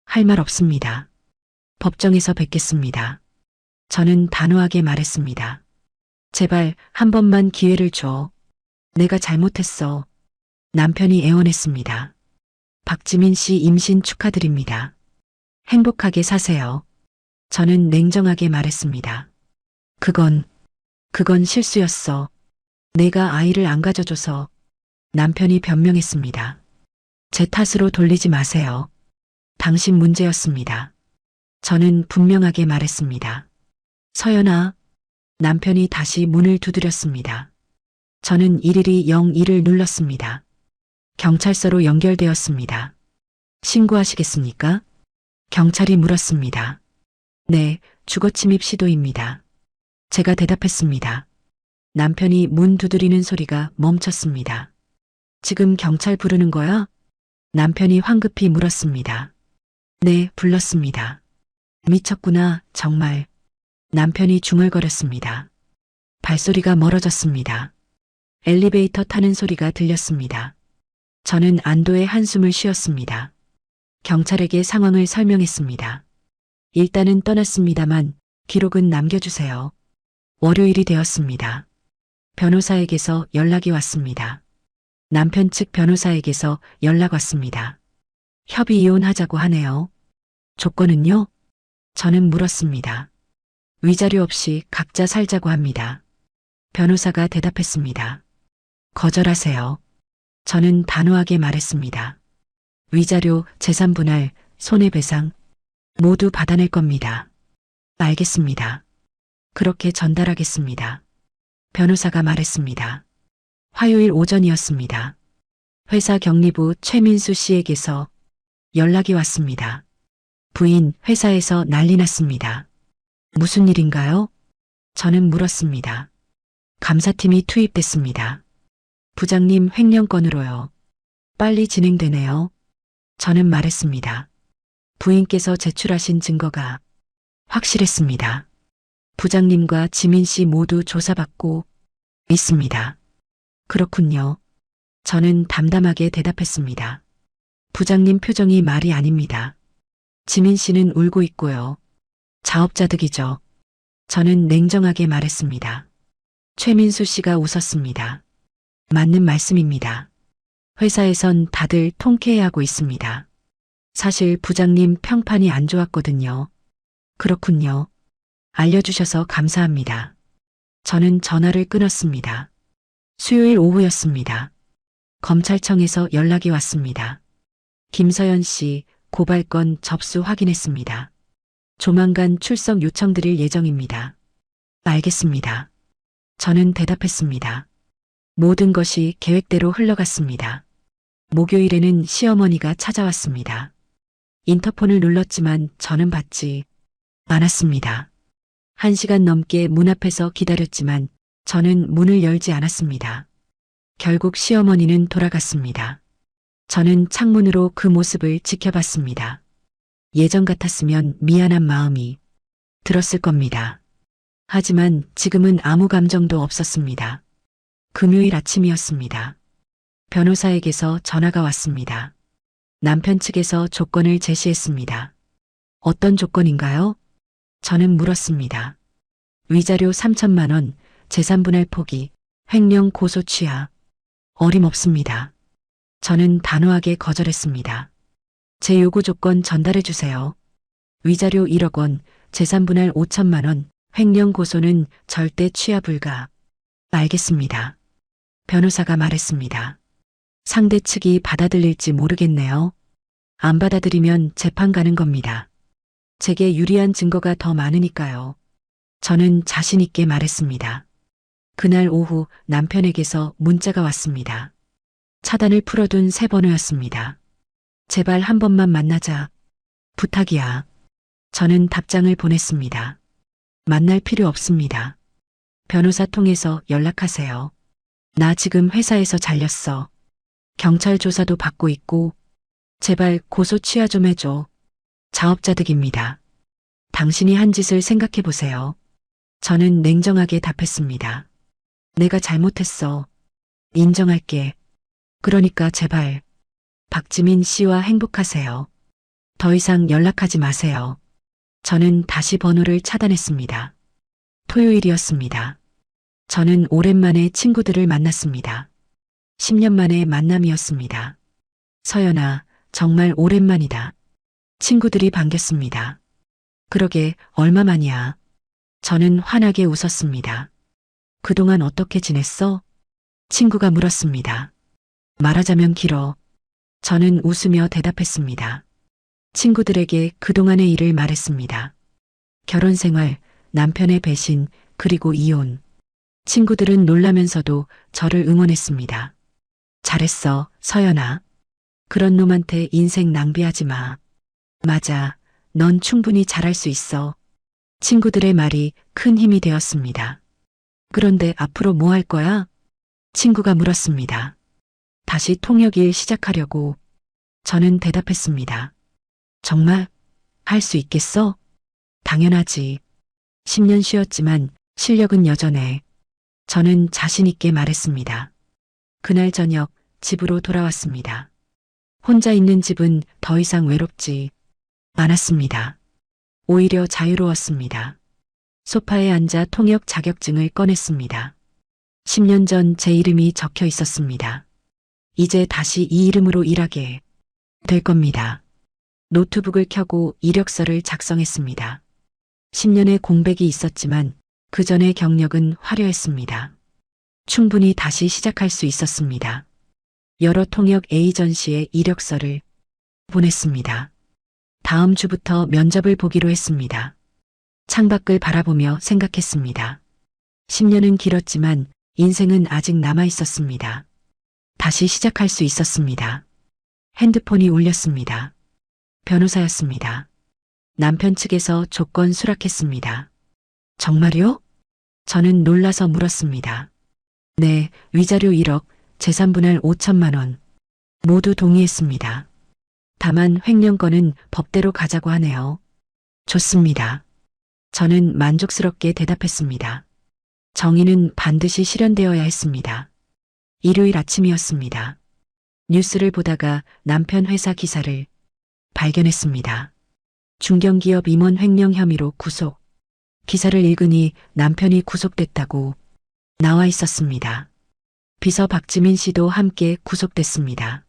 할 말 없습니다. 법정에서 뵙겠습니다. 저는 단호하게 말했습니다. 제발 한 번만 기회를 줘. 내가 잘못했어. 남편이 애원했습니다. 박지민 씨 임신 축하드립니다. 행복하게 사세요. 저는 냉정하게 말했습니다. 그건 실수였어. 내가 아이를 안 가져줘서. 남편이 변명했습니다. 제 탓으로 돌리지 마세요. 당신 문제였습니다. 저는 분명하게 말했습니다. 서연아. 남편이 다시 문을 두드렸습니다. 저는 일일이 01을 눌렀습니다. 경찰서로 연결되었습니다. 신고하시겠습니까? 경찰이 물었습니다. 네, 주거침입 시도입니다. 제가 대답했습니다. 남편이 문 두드리는 소리가 멈췄습니다. 지금 경찰 부르는 거야? 남편이 황급히 물었습니다. 네, 불렀습니다. 미쳤구나, 정말. 남편이 중얼거렸습니다. 발소리가 멀어졌습니다. 엘리베이터 타는 소리가 들렸습니다. 저는 안도의 한숨을 쉬었습니다. 경찰에게 상황을 설명했습니다. 일단은 떠났습니다만 기록은 남겨주세요. 월요일이 되었습니다. 변호사에게서 연락이 왔습니다. 남편 측 변호사에게서 연락 왔습니다. 협의 이혼하자고 하네요. 조건은요? 저는 물었습니다. 위자료 없이 각자 살자고 합니다. 변호사가 대답했습니다. 거절하세요. 저는 단호하게 말했습니다. 위자료, 재산 분할, 손해배상 모두 받아낼 겁니다. 알겠습니다. 그렇게 전달하겠습니다. 변호사가 말했습니다. 화요일 오전이었습니다. 회사 경리부 최민수 씨에게서 연락이 왔습니다. 부인, 회사에서 난리 났습니다. 무슨 일인가요? 저는 물었습니다. 감사팀이 투입됐습니다. 부장님 횡령 건으로요. 빨리 진행되네요. 저는 말했습니다. 부인께서 제출하신 증거가 확실했습니다. 부장님과 지민 씨 모두 조사받고 있습니다. 그렇군요. 저는 담담하게 대답했습니다. 부장님 표정이 말이 아닙니다. 지민 씨는 울고 있고요. 자업자득이죠. 저는 냉정하게 말했습니다. 최민수 씨가 웃었습니다. 맞는 말씀입니다. 회사에선 다들 통쾌해하고 있습니다. 사실 부장님 평판이 안 좋았거든요. 그렇군요. 알려주셔서 감사합니다. 저는 전화를 끊었습니다. 수요일 오후였습니다. 검찰청에서 연락이 왔습니다. 김서연 씨, 고발건 접수 확인했습니다. 조만간 출석 요청드릴 예정입니다. 알겠습니다. 저는 대답했습니다. 모든 것이 계획대로 흘러갔습니다. 목요일에는 시어머니가 찾아왔습니다. 인터폰을 눌렀지만 저는 받지 않았습니다. 1시간 넘게 문 앞에서 기다렸지만 저는 문을 열지 않았습니다. 결국 시어머니는 돌아갔습니다. 저는 창문으로 그 모습을 지켜봤습니다. 예전 같았으면 미안한 마음이 들었을 겁니다. 하지만 지금은 아무 감정도 없었습니다. 금요일 아침이었습니다. 변호사에게서 전화가 왔습니다. 남편 측에서 조건을 제시했습니다. 어떤 조건인가요? 저는 물었습니다. 위자료 3천만 원, 재산분할 포기, 횡령 고소 취하. 어림없습니다. 저는 단호하게 거절했습니다. 제 요구 조건 전달해 주세요. 위자료 1억 원, 재산분할 5천만 원, 횡령 고소는 절대 취하 불가. 알겠습니다. 변호사가 말했습니다. 상대 측이 받아들일지 모르겠네요. 안 받아들이면 재판 가는 겁니다. 제게 유리한 증거가 더 많으니까요. 저는 자신 있게 말했습니다. 그날 오후 남편에게서 문자가 왔습니다. 차단을 풀어둔 새 번호였습니다. 제발 한 번만 만나자. 부탁이야. 저는 답장을 보냈습니다. 만날 필요 없습니다. 변호사 통해서 연락하세요. 나 지금 회사에서 잘렸어. 경찰 조사도 받고 있고 제발 고소 취하 좀 해줘. 자업자득입니다. 당신이 한 짓을 생각해 보세요. 저는 냉정하게 답했습니다. 내가 잘못했어. 인정할게. 그러니까 제발 박지민 씨와 행복하세요. 더 이상 연락하지 마세요. 저는 다시 번호를 차단했습니다. 토요일이었습니다. 저는 오랜만에 친구들을 만났습니다. 10년 만의 만남이었습니다. 서연아, 정말 오랜만이다. 친구들이 반겼습니다. 그러게 얼마만이야. 저는 환하게 웃었습니다. 그동안 어떻게 지냈어? 친구가 물었습니다. 말하자면 길어. 저는 웃으며 대답했습니다. 친구들에게 그동안의 일을 말했습니다. 결혼 생활, 남편의 배신, 그리고 이혼. 친구들은 놀라면서도 저를 응원했습니다. 잘했어, 서연아. 그런 놈한테 인생 낭비하지 마. 맞아, 넌 충분히 잘할 수 있어. 친구들의 말이 큰 힘이 되었습니다. 그런데 앞으로 뭐 할 거야? 친구가 물었습니다. 다시 통역일 시작하려고. 저는 대답했습니다. 정말? 할 수 있겠어? 당연하지. 10년 쉬었지만 실력은 여전해. 저는 자신 있게 말했습니다. 그날 저녁 집으로 돌아왔습니다. 혼자 있는 집은 더 이상 외롭지 않았습니다. 오히려 자유로웠습니다. 소파에 앉아 통역 자격증을 꺼냈습니다. 10년 전 제 이름이 적혀 있었습니다. 이제 다시 이 이름으로 일하게 될 겁니다. 노트북을 켜고 이력서를 작성했습니다. 10년의 공백이 있었지만 그 전의 경력은 화려했습니다. 충분히 다시 시작할 수 있었습니다. 여러 통역 에이전시에 이력서를 보냈습니다. 다음 주부터 면접을 보기로 했습니다. 창밖을 바라보며 생각했습니다. 10년은 길었지만 인생은 아직 남아 있었습니다. 다시 시작할 수 있었습니다. 핸드폰이 울렸습니다. 변호사였습니다. 남편 측에서 조건 수락했습니다. 정말요? 저는 놀라서 물었습니다. 네, 위자료 1억, 재산 분할 5천만 원. 모두 동의했습니다. 다만 횡령건은 법대로 가자고 하네요. 좋습니다. 저는 만족스럽게 대답했습니다. 정의는 반드시 실현되어야 했습니다. 일요일 아침이었습니다. 뉴스를 보다가 남편 회사 기사를 발견했습니다. 중견기업 임원 횡령 혐의로 구속. 기사를 읽으니 남편이 구속됐다고 나와 있었습니다. 비서 박지민 씨도 함께 구속됐습니다.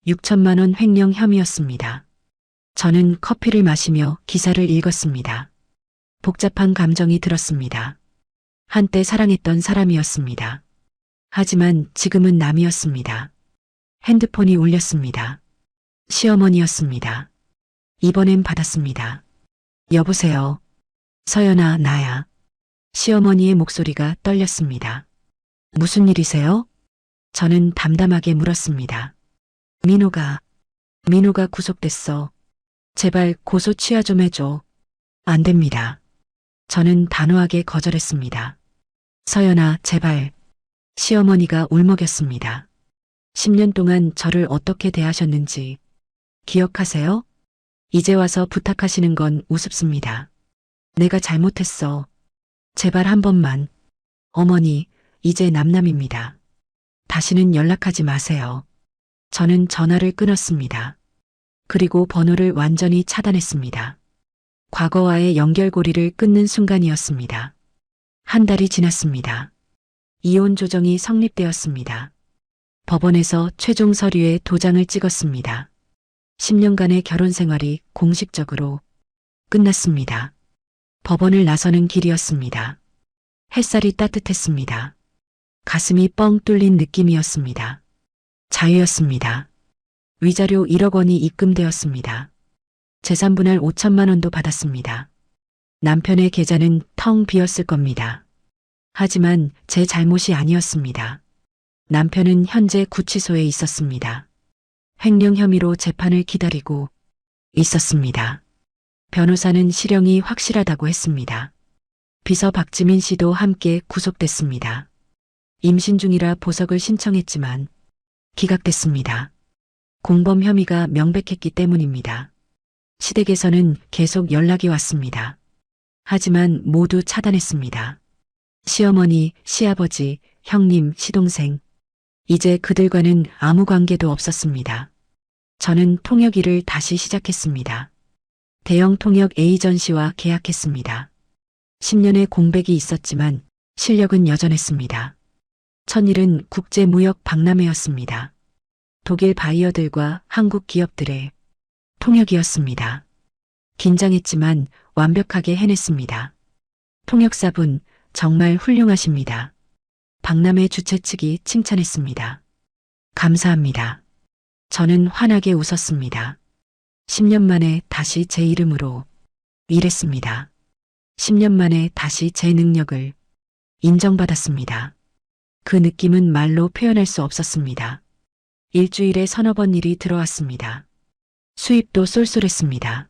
6천만 원 횡령 혐의였습니다. 저는 커피를 마시며 기사를 읽었습니다. 복잡한 감정이 들었습니다. 한때 사랑했던 사람이었습니다. 하지만 지금은 남이었습니다. 핸드폰이 울렸습니다. 시어머니였습니다. 이번엔 받았습니다. 여보세요. 서연아, 나야. 시어머니의 목소리가 떨렸습니다. 무슨 일이세요? 저는 담담하게 물었습니다. 민호가 구속됐어. 제발 고소 취하 좀 해줘. 안 됩니다. 저는 단호하게 거절했습니다. 서연아, 제발. 시어머니가 울먹였습니다. 10년 동안 저를 어떻게 대하셨는지 기억하세요? 이제 와서 부탁하시는 건 우습습니다. 내가 잘못했어. 제발 한 번만. 어머니, 이제 남남입니다. 다시는 연락하지 마세요. 저는 전화를 끊었습니다. 그리고 번호를 완전히 차단했습니다. 과거와의 연결고리를 끊는 순간이었습니다. 한 달이 지났습니다. 이혼 조정이 성립되었습니다. 법원에서 최종 서류에 도장을 찍었습니다. 10년간의 결혼 생활이 공식적으로 끝났습니다. 법원을 나서는 길이었습니다. 햇살이 따뜻했습니다. 가슴이 뻥 뚫린 느낌이었습니다. 자유였습니다. 위자료 1억 원이 입금되었습니다. 재산 분할 5천만 원도 받았습니다. 남편의 계좌는 텅 비었을 겁니다. 하지만 제 잘못이 아니었습니다. 남편은 현재 구치소에 있었습니다. 횡령 혐의로 재판을 기다리고 있었습니다. 변호사는 실형이 확실하다고 했습니다. 비서 박지민 씨도 함께 구속됐습니다. 임신 중이라 보석을 신청했지만 기각됐습니다. 공범 혐의가 명백했기 때문입니다. 시댁에서는 계속 연락이 왔습니다. 하지만 모두 차단했습니다. 시어머니, 시아버지, 형님, 시동생. 이제 그들과는 아무 관계도 없었습니다. 저는 통역 일을 다시 시작했습니다. 대형 통역 에이전시와 계약했습니다. 10년의 공백이 있었지만 실력은 여전했습니다. 첫 일은 국제무역 박람회였습니다. 독일 바이어들과 한국 기업들의 통역이었습니다. 긴장했지만 완벽하게 해냈습니다. 통역사분 정말 훌륭하십니다. 박람회 주최 측이 칭찬했습니다. 감사합니다. 저는 환하게 웃었습니다. 10년 만에 다시 제 이름으로 일했습니다. 10년 만에 다시 제 능력을 인정받았습니다. 그 느낌은 말로 표현할 수 없었습니다. 일주일에 서너 번 일이 들어왔습니다. 수입도 쏠쏠했습니다.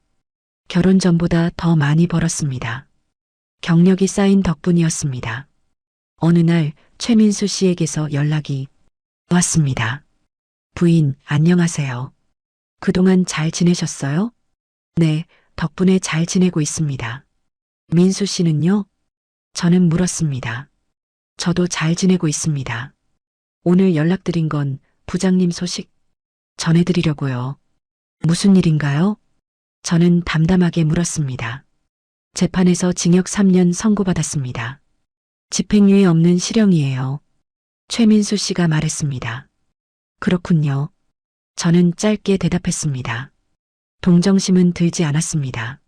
결혼 전보다 더 많이 벌었습니다. 경력이 쌓인 덕분이었습니다. 어느 날 최민수 씨에게서 연락이 왔습니다. 부인, 안녕하세요. 그동안 잘 지내셨어요? 네, 덕분에 잘 지내고 있습니다. 민수 씨는요? 저는 물었습니다. 저도 잘 지내고 있습니다. 오늘 연락드린 건 부장님 소식 전해드리려고요. 무슨 일인가요? 저는 담담하게 물었습니다. 재판에서 징역 3년 선고받았습니다. 집행유예 없는 실형이에요. 최민수 씨가 말했습니다. 그렇군요. 저는 짧게 대답했습니다. 동정심은 들지 않았습니다.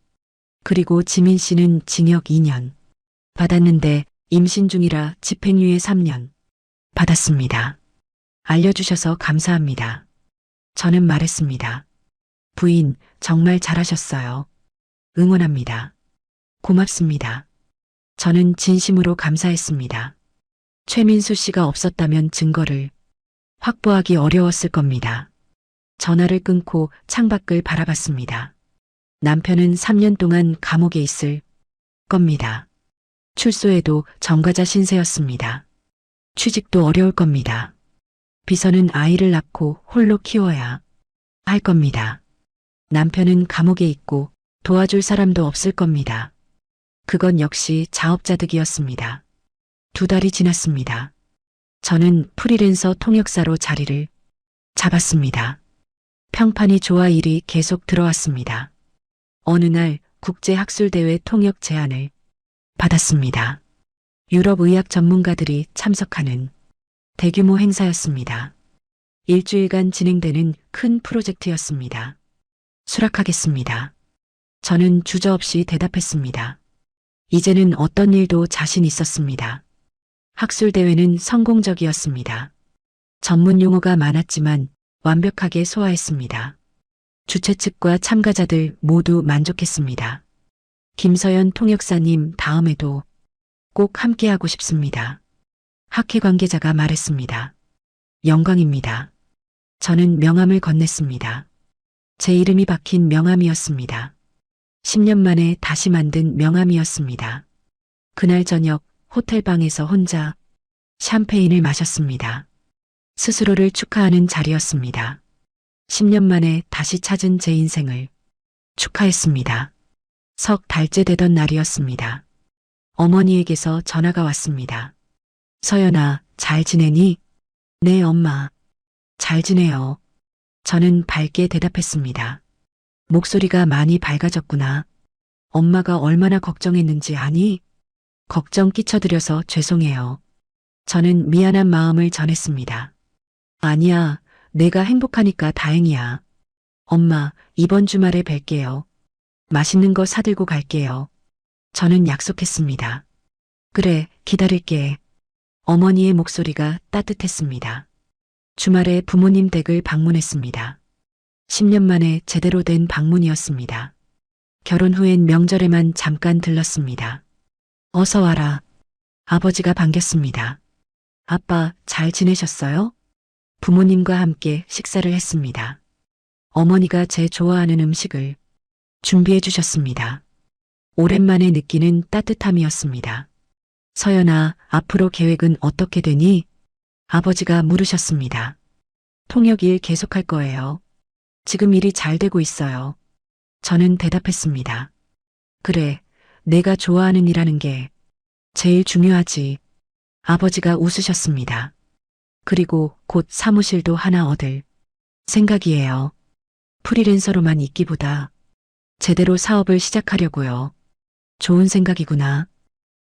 그리고 지민 씨는 징역 2년 받았는데 임신 중이라 집행유예 3년 받았습니다. 알려주셔서 감사합니다. 저는 말했습니다. 부인, 정말 잘하셨어요. 응원합니다. 고맙습니다. 저는 진심으로 감사했습니다. 최민수 씨가 없었다면 증거를 확보하기 어려웠을 겁니다. 전화를 끊고 창밖을 바라봤습니다. 남편은 3년 동안 감옥에 있을 겁니다. 출소해도 전과자 신세였습니다. 취직도 어려울 겁니다. 비서는 아이를 낳고 홀로 키워야 할 겁니다. 남편은 감옥에 있고 도와줄 사람도 없을 겁니다. 그건 역시 자업자득이었습니다. 2달이 지났습니다. 저는 프리랜서 통역사로 자리를 잡았습니다. 평판이 좋아 일이 계속 들어왔습니다. 어느 날 국제학술대회 통역 제안을 받았습니다. 유럽 의학 전문가들이 참석하는 대규모 행사였습니다. 일주일간 진행되는 큰 프로젝트였습니다. 수락하겠습니다. 저는 주저없이 대답했습니다. 이제는 어떤 일도 자신 있었습니다. 학술대회는 성공적이었습니다. 전문 용어가 많았지만 완벽하게 소화했습니다. 주최 측과 참가자들 모두 만족했습니다. 김서연 통역사님 다음에도 꼭 함께하고 싶습니다. 학회 관계자가 말했습니다. 영광입니다. 저는 명함을 건넸습니다. 제 이름이 박힌 명함이었습니다. 10년 만에 다시 만든 명함이었습니다. 그날 저녁 호텔방에서 혼자 샴페인을 마셨습니다. 스스로를 축하하는 자리였습니다. 10년 만에 다시 찾은 제 인생을 축하했습니다. 석 달째 되던 날이었습니다. 어머니에게서 전화가 왔습니다. 서연아, 잘 지내니? 네, 엄마. 잘 지내요. 저는 밝게 대답했습니다. 목소리가 많이 밝아졌구나. 엄마가 얼마나 걱정했는지 아니? 걱정 끼쳐드려서 죄송해요. 저는 미안한 마음을 전했습니다. 아니야, 내가 행복하니까 다행이야. 엄마, 이번 주말에 뵐게요. 맛있는 거 사들고 갈게요. 저는 약속했습니다. 그래, 기다릴게. 어머니의 목소리가 따뜻했습니다. 주말에 부모님 댁을 방문했습니다. 10년 만에 제대로 된 방문이었습니다. 결혼 후엔 명절에만 잠깐 들렀습니다. 어서 와라. 아버지가 반겼습니다. 아빠, 잘 지내셨어요? 부모님과 함께 식사를 했습니다. 어머니가 제 좋아하는 음식을 준비해 주셨습니다. 오랜만에 느끼는 따뜻함이었습니다. 서연아, 앞으로 계획은 어떻게 되니? 아버지가 물으셨습니다. 통역 일 계속할 거예요. 지금 일이 잘 되고 있어요. 저는 대답했습니다. 그래, 내가 좋아하는 일하는 게 제일 중요하지. 아버지가 웃으셨습니다. 그리고 곧 사무실도 하나 얻을 생각이에요. 프리랜서로만 있기보다 제대로 사업을 시작하려고요. 좋은 생각이구나.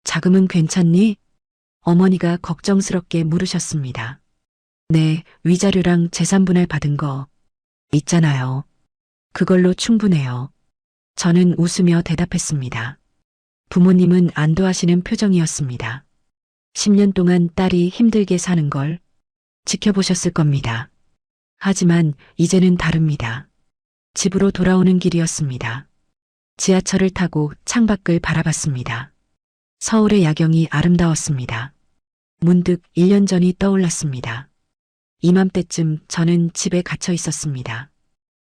자금은 괜찮니? 어머니가 걱정스럽게 물으셨습니다. 네, 위자료랑 재산분할 받은 거 있잖아요. 그걸로 충분해요. 저는 웃으며 대답했습니다. 부모님은 안도하시는 표정이었습니다. 10년 동안 딸이 힘들게 사는 걸 지켜보셨을 겁니다. 하지만 이제는 다릅니다. 집으로 돌아오는 길이었습니다. 지하철을 타고 창밖을 바라봤습니다. 서울의 야경이 아름다웠습니다. 문득 1년 전이 떠올랐습니다. 이맘때쯤 저는 집에 갇혀 있었습니다.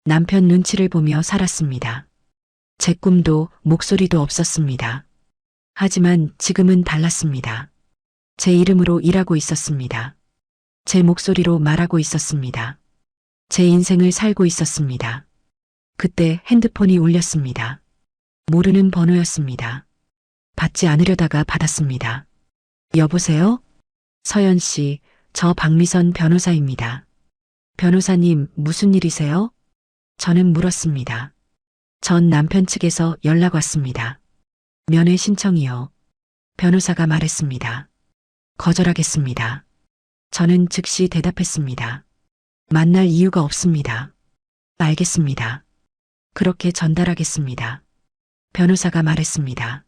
남편 눈치를 보며 살았습니다. 제 꿈도 목소리도 없었습니다. 하지만 지금은 달랐습니다. 제 이름으로 일하고 있었습니다. 제 목소리로 말하고 있었습니다. 제 인생을 살고 있었습니다. 그때 핸드폰이 울렸습니다. 모르는 번호였습니다. 받지 않으려다가 받았습니다. 여보세요? 서연 씨, 저 박미선 변호사입니다. 변호사님, 무슨 일이세요? 저는 물었습니다. 전 남편 측에서 연락 왔습니다. 면회 신청이요. 변호사가 말했습니다. 거절하겠습니다. 저는 즉시 대답했습니다. 만날 이유가 없습니다. 알겠습니다. 그렇게 전달하겠습니다. 변호사가 말했습니다.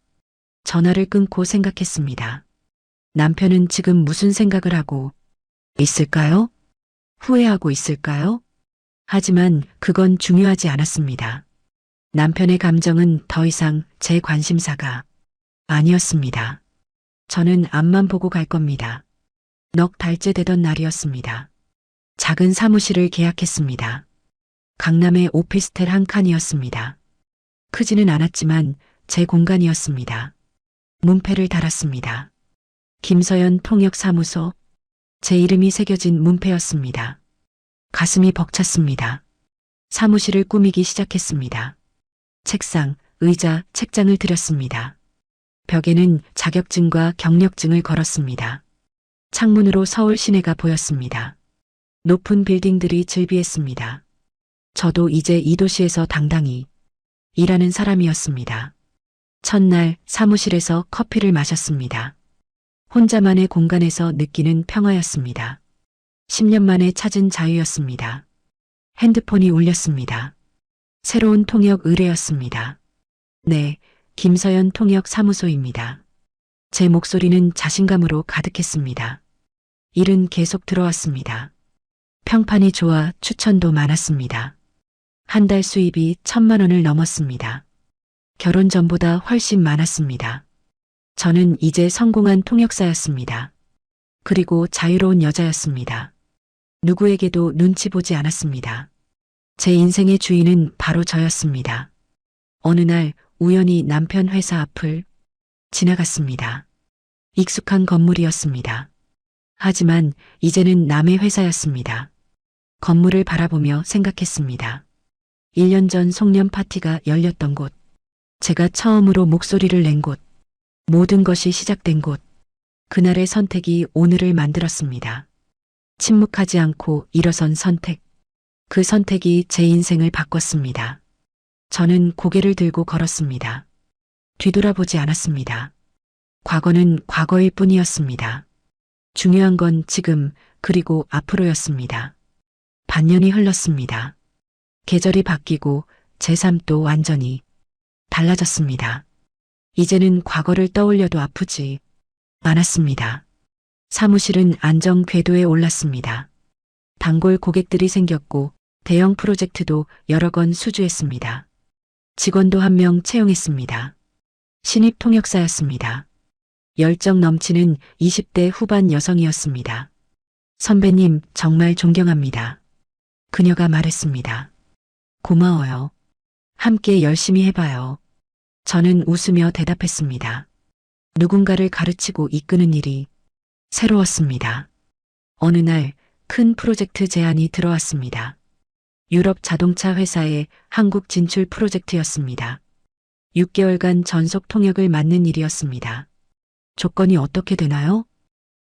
전화를 끊고 생각했습니다. 남편은 지금 무슨 생각을 하고 있을까요? 후회하고 있을까요? 하지만 그건 중요하지 않았습니다. 남편의 감정은 더 이상 제 관심사가 아니었습니다. 저는 앞만 보고 갈 겁니다. 넉 달째 되던 날이었습니다. 작은 사무실을 계약했습니다. 강남의 오피스텔 한 칸이었습니다. 크지는 않았지만 제 공간이었습니다. 문패를 달았습니다. 김서연 통역사무소 제 이름이 새겨진 문패였습니다. 가슴이 벅찼습니다. 사무실을 꾸미기 시작했습니다. 책상, 의자, 책장을 들였습니다. 벽에는 자격증과 경력증을 걸었습니다. 창문으로 서울 시내가 보였습니다. 높은 빌딩들이 즐비했습니다. 저도 이제 이 도시에서 당당히 일하는 사람이었습니다. 첫날 사무실에서 커피를 마셨습니다. 혼자만의 공간에서 느끼는 평화였습니다. 10년 만에 찾은 자유였습니다. 핸드폰이 울렸습니다. 새로운 통역 의뢰였습니다. 네, 김서연 통역 사무소입니다. 제 목소리는 자신감으로 가득했습니다. 일은 계속 들어왔습니다. 평판이 좋아 추천도 많았습니다. 한 달 수입이 1,000만 원을 넘었습니다. 결혼 전보다 훨씬 많았습니다. 저는 이제 성공한 통역사였습니다. 그리고 자유로운 여자였습니다. 누구에게도 눈치 보지 않았습니다. 제 인생의 주인은 바로 저였습니다. 어느 날 우연히 남편 회사 앞을 지나갔습니다. 익숙한 건물이었습니다. 하지만 이제는 남의 회사였습니다. 건물을 바라보며 생각했습니다. 1년 전 송년 파티가 열렸던 곳, 제가 처음으로 목소리를 낸 곳, 모든 것이 시작된 곳, 그날의 선택이 오늘을 만들었습니다. 침묵하지 않고 일어선 선택, 그 선택이 제 인생을 바꿨습니다. 저는 고개를 들고 걸었습니다. 뒤돌아보지 않았습니다. 과거는 과거일 뿐이었습니다. 중요한 건 지금 그리고 앞으로였습니다. 반년이 흘렀습니다. 계절이 바뀌고 제 삶도 완전히 달라졌습니다. 이제는 과거를 떠올려도 아프지 않았습니다. 사무실은 안정 궤도에 올랐습니다. 단골 고객들이 생겼고 대형 프로젝트도 여러 건 수주했습니다. 직원도 한 명 채용했습니다. 신입 통역사였습니다. 열정 넘치는 20대 후반 여성이었습니다. 선배님, 정말 존경합니다. 그녀가 말했습니다. 고마워요. 함께 열심히 해봐요. 저는 웃으며 대답했습니다. 누군가를 가르치고 이끄는 일이 새로웠습니다. 어느 날 큰 프로젝트 제안이 들어왔습니다. 유럽 자동차 회사의 한국 진출 프로젝트였습니다. 6개월간 전속 통역을 맡는 일이었습니다. 조건이 어떻게 되나요?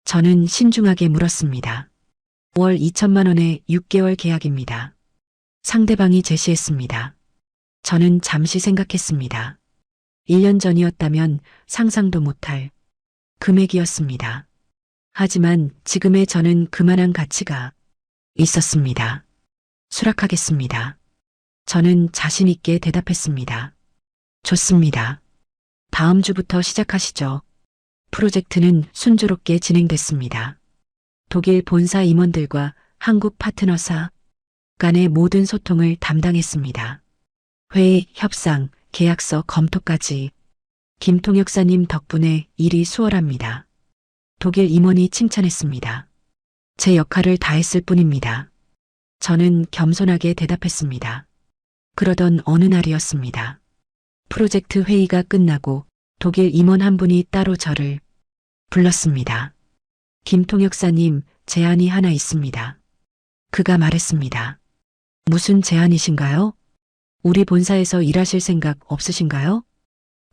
저는 신중하게 물었습니다. 월 2천만 원의 6개월 계약입니다. 상대방이 제시했습니다. 저는 잠시 생각했습니다. 1년 전이었다면 상상도 못할 금액이었습니다. 하지만 지금의 저는 그만한 가치가 있었습니다. 수락하겠습니다. 저는 자신 있게 대답했습니다. 좋습니다. 다음 주부터 시작하시죠. 프로젝트는 순조롭게 진행됐습니다. 독일 본사 임원들과 한국 파트너사 간의 모든 소통을 담당했습니다. 회의, 협상, 계약서 검토까지 김 통역사님 덕분에 일이 수월합니다. 독일 임원이 칭찬했습니다. 제 역할을 다했을 뿐입니다. 저는 겸손하게 대답했습니다. 그러던 어느 날이었습니다. 프로젝트 회의가 끝나고 독일 임원 한 분이 따로 저를 불렀습니다. 김 통역사님, 제안이 하나 있습니다. 그가 말했습니다. 무슨 제안이신가요? 우리 본사에서 일하실 생각 없으신가요?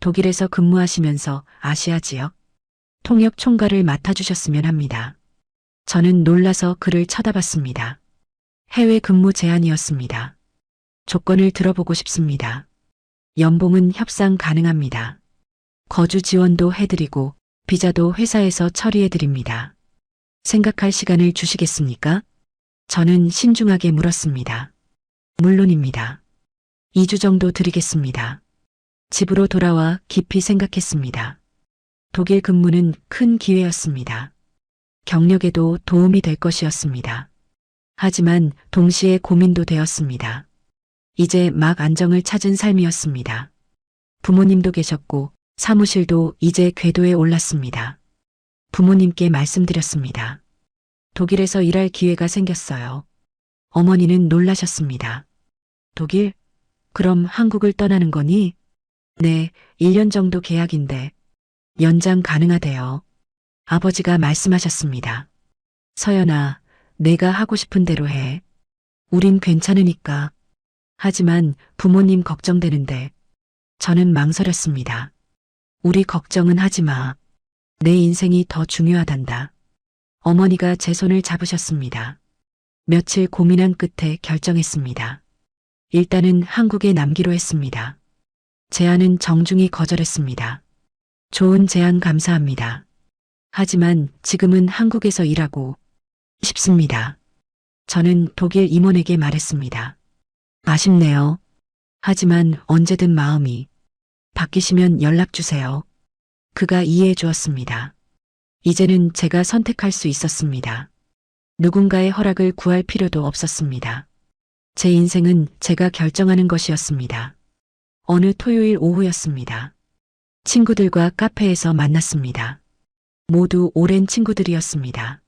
독일에서 근무하시면서 아시아 지역 통역 총괄을 맡아주셨으면 합니다. 저는 놀라서 그를 쳐다봤습니다. 해외 근무 제안이었습니다. 조건을 들어보고 싶습니다. 연봉은 협상 가능합니다. 거주 지원도 해드리고 비자도 회사에서 처리해드립니다. 생각할 시간을 주시겠습니까? 저는 신중하게 물었습니다. 물론입니다. 2주 정도 드리겠습니다. 집으로 돌아와 깊이 생각했습니다. 독일 근무는 큰 기회였습니다. 경력에도 도움이 될 것이었습니다. 하지만 동시에 고민도 되었습니다. 이제 막 안정을 찾은 삶이었습니다. 부모님도 계셨고 사무실도 이제 궤도에 올랐습니다. 부모님께 말씀드렸습니다. 독일에서 일할 기회가 생겼어요. 어머니는 놀라셨습니다. 독일? 그럼 한국을 떠나는 거니? 네, 1년 정도 계약인데 연장 가능하대요. 아버지가 말씀하셨습니다. 서연아, 내가 하고 싶은 대로 해. 우린 괜찮으니까. 하지만 부모님 걱정되는데 저는 망설였습니다. 우리 걱정은 하지 마. 내 인생이 더 중요하단다. 어머니가 제 손을 잡으셨습니다. 며칠 고민한 끝에 결정했습니다. 일단은 한국에 남기로 했습니다. 제안은 정중히 거절했습니다. 좋은 제안 감사합니다. 하지만 지금은 한국에서 일하고 싶습니다. 저는 독일 임원에게 말했습니다. 아쉽네요. 하지만 언제든 마음이 바뀌시면 연락 주세요. 그가 이해해 주었습니다. 이제는 제가 선택할 수 있었습니다. 누군가의 허락을 구할 필요도 없었습니다. 제 인생은 제가 결정하는 것이었습니다. 어느 토요일 오후였습니다. 친구들과 카페에서 만났습니다. 모두 오랜 친구들이었습니다.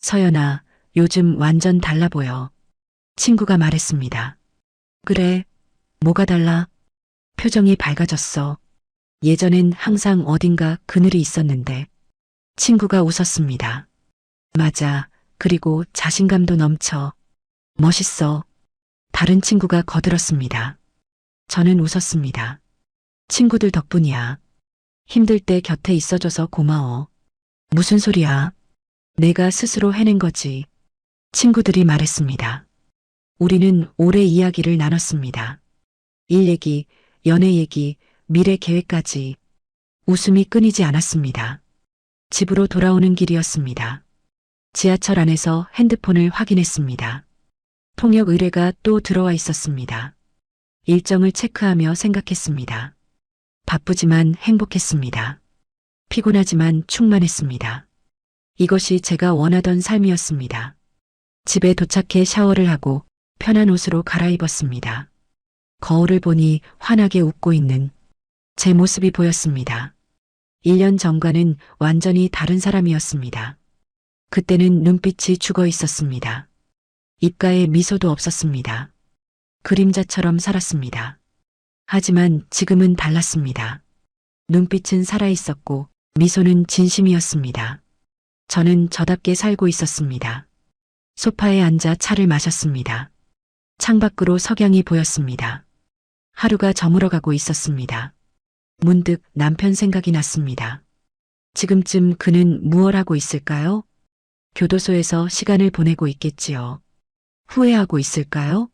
서연아, 요즘 완전 달라 보여. 친구가 말했습니다. 그래, 뭐가 달라? 표정이 밝아졌어. 예전엔 항상 어딘가 그늘이 있었는데. 친구가 웃었습니다. 맞아. 그리고 자신감도 넘쳐. 멋있어. 다른 친구가 거들었습니다. 저는 웃었습니다. 친구들 덕분이야. 힘들 때 곁에 있어줘서 고마워. 무슨 소리야? 내가 스스로 해낸 거지. 친구들이 말했습니다. 우리는 오래 이야기를 나눴습니다. 일 얘기, 연애 얘기, 미래 계획까지. 웃음이 끊이지 않았습니다. 집으로 돌아오는 길이었습니다. 지하철 안에서 핸드폰을 확인했습니다. 통역 의뢰가 또 들어와 있었습니다. 일정을 체크하며 생각했습니다. 바쁘지만 행복했습니다. 피곤하지만 충만했습니다. 이것이 제가 원하던 삶이었습니다. 집에 도착해 샤워를 하고 편한 옷으로 갈아입었습니다. 거울을 보니 환하게 웃고 있는 제 모습이 보였습니다. 1년 전과는 완전히 다른 사람이었습니다. 그때는 눈빛이 죽어 있었습니다. 입가에 미소도 없었습니다. 그림자처럼 살았습니다. 하지만 지금은 달랐습니다. 눈빛은 살아있었고 미소는 진심이었습니다. 저는 저답게 살고 있었습니다. 소파에 앉아 차를 마셨습니다. 창밖으로 석양이 보였습니다. 하루가 저물어가고 있었습니다. 문득 남편 생각이 났습니다. 지금쯤 그는 무얼 하고 있을까요? 교도소에서 시간을 보내고 있겠지요. 후회하고 있을까요?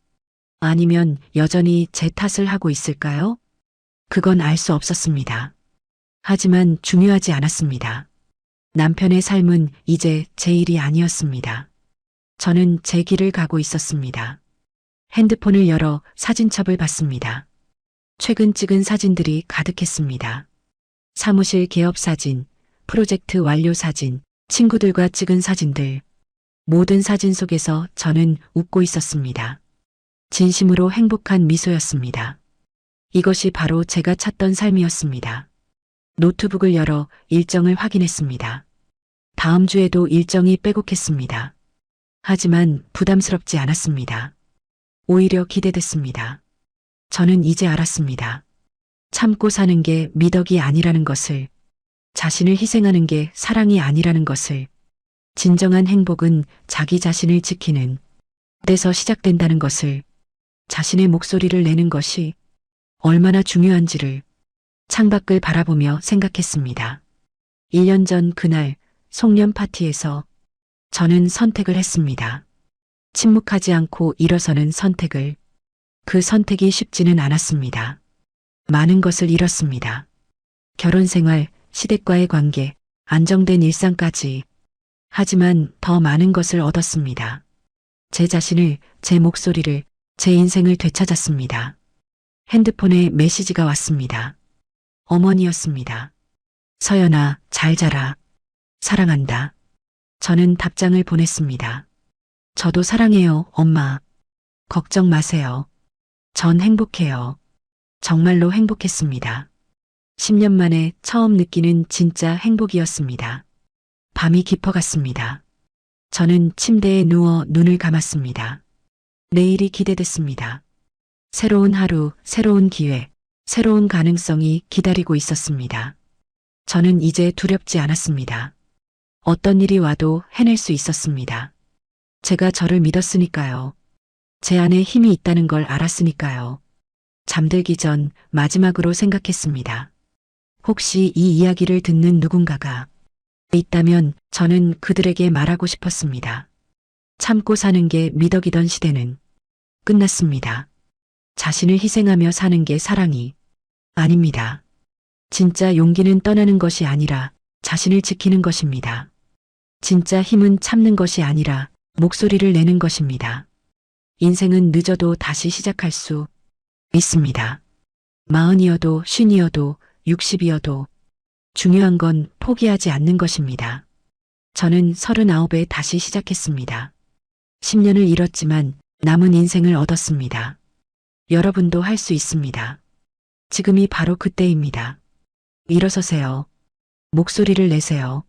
아니면 여전히 제 탓을 하고 있을까요? 그건 알 수 없었습니다. 하지만 중요하지 않았습니다. 남편의 삶은 이제 제 일이 아니었습니다. 저는 제 길을 가고 있었습니다. 핸드폰을 열어 사진첩을 봤습니다. 최근 찍은 사진들이 가득했습니다. 사무실 개업 사진, 프로젝트 완료 사진, 친구들과 찍은 사진들. 모든 사진 속에서 저는 웃고 있었습니다. 진심으로 행복한 미소였습니다. 이것이 바로 제가 찾던 삶이었습니다. 노트북을 열어 일정을 확인했습니다. 다음 주에도 일정이 빼곡했습니다. 하지만 부담스럽지 않았습니다. 오히려 기대됐습니다. 저는 이제 알았습니다. 참고 사는 게 미덕이 아니라는 것을, 자신을 희생하는 게 사랑이 아니라는 것을, 진정한 행복은 자기 자신을 지키는 데서 시작된다는 것을, 자신의 목소리를 내는 것이 얼마나 중요한지를 창밖을 바라보며 생각했습니다. 1년 전 그날 송년 파티에서 저는 선택을 했습니다. 침묵하지 않고 일어서는 선택을. 그 선택이 쉽지는 않았습니다. 많은 것을 잃었습니다. 결혼 생활, 시댁과의 관계, 안정된 일상까지. 하지만 더 많은 것을 얻었습니다. 제 자신을, 제 목소리를, 제 인생을 되찾았습니다. 핸드폰에 메시지가 왔습니다. 어머니였습니다. 서연아, 잘 자라. 사랑한다. 저는 답장을 보냈습니다. 저도 사랑해요, 엄마. 걱정 마세요. 전 행복해요. 정말로 행복했습니다. 10년 만에 처음 느끼는 진짜 행복이었습니다. 밤이 깊어갔습니다. 저는 침대에 누워 눈을 감았습니다. 내일이 기대됐습니다. 새로운 하루, 새로운 기회, 새로운 가능성이 기다리고 있었습니다. 저는 이제 두렵지 않았습니다. 어떤 일이 와도 해낼 수 있었습니다. 제가 저를 믿었으니까요. 제 안에 힘이 있다는 걸 알았으니까요. 잠들기 전 마지막으로 생각했습니다. 혹시 이 이야기를 듣는 누군가가 있다면 저는 그들에게 말하고 싶었습니다. 참고 사는 게 미덕이던 시대는 끝났습니다. 자신을 희생하며 사는 게 사랑이 아닙니다. 진짜 용기는 떠나는 것이 아니라 자신을 지키는 것입니다. 진짜 힘은 참는 것이 아니라 목소리를 내는 것입니다. 인생은 늦어도 다시 시작할 수 있습니다. 40이어도 50이어도 60이어도 중요한 건 포기하지 않는 것입니다. 저는 39에 다시 시작했습니다. 10년을 잃었지만 남은 인생을 얻었습니다. 여러분도 할 수 있습니다. 지금이 바로 그때입니다. 일어서세요. 목소리를 내세요.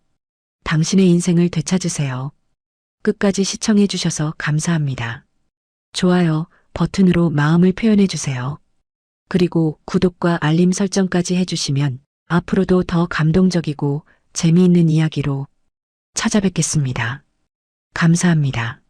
당신의 인생을 되찾으세요. 끝까지 시청해 주셔서 감사합니다. 좋아요 버튼으로 마음을 표현해 주세요. 그리고 구독과 알림 설정까지 해주시면 앞으로도 더 감동적이고 재미있는 이야기로 찾아뵙겠습니다. 감사합니다.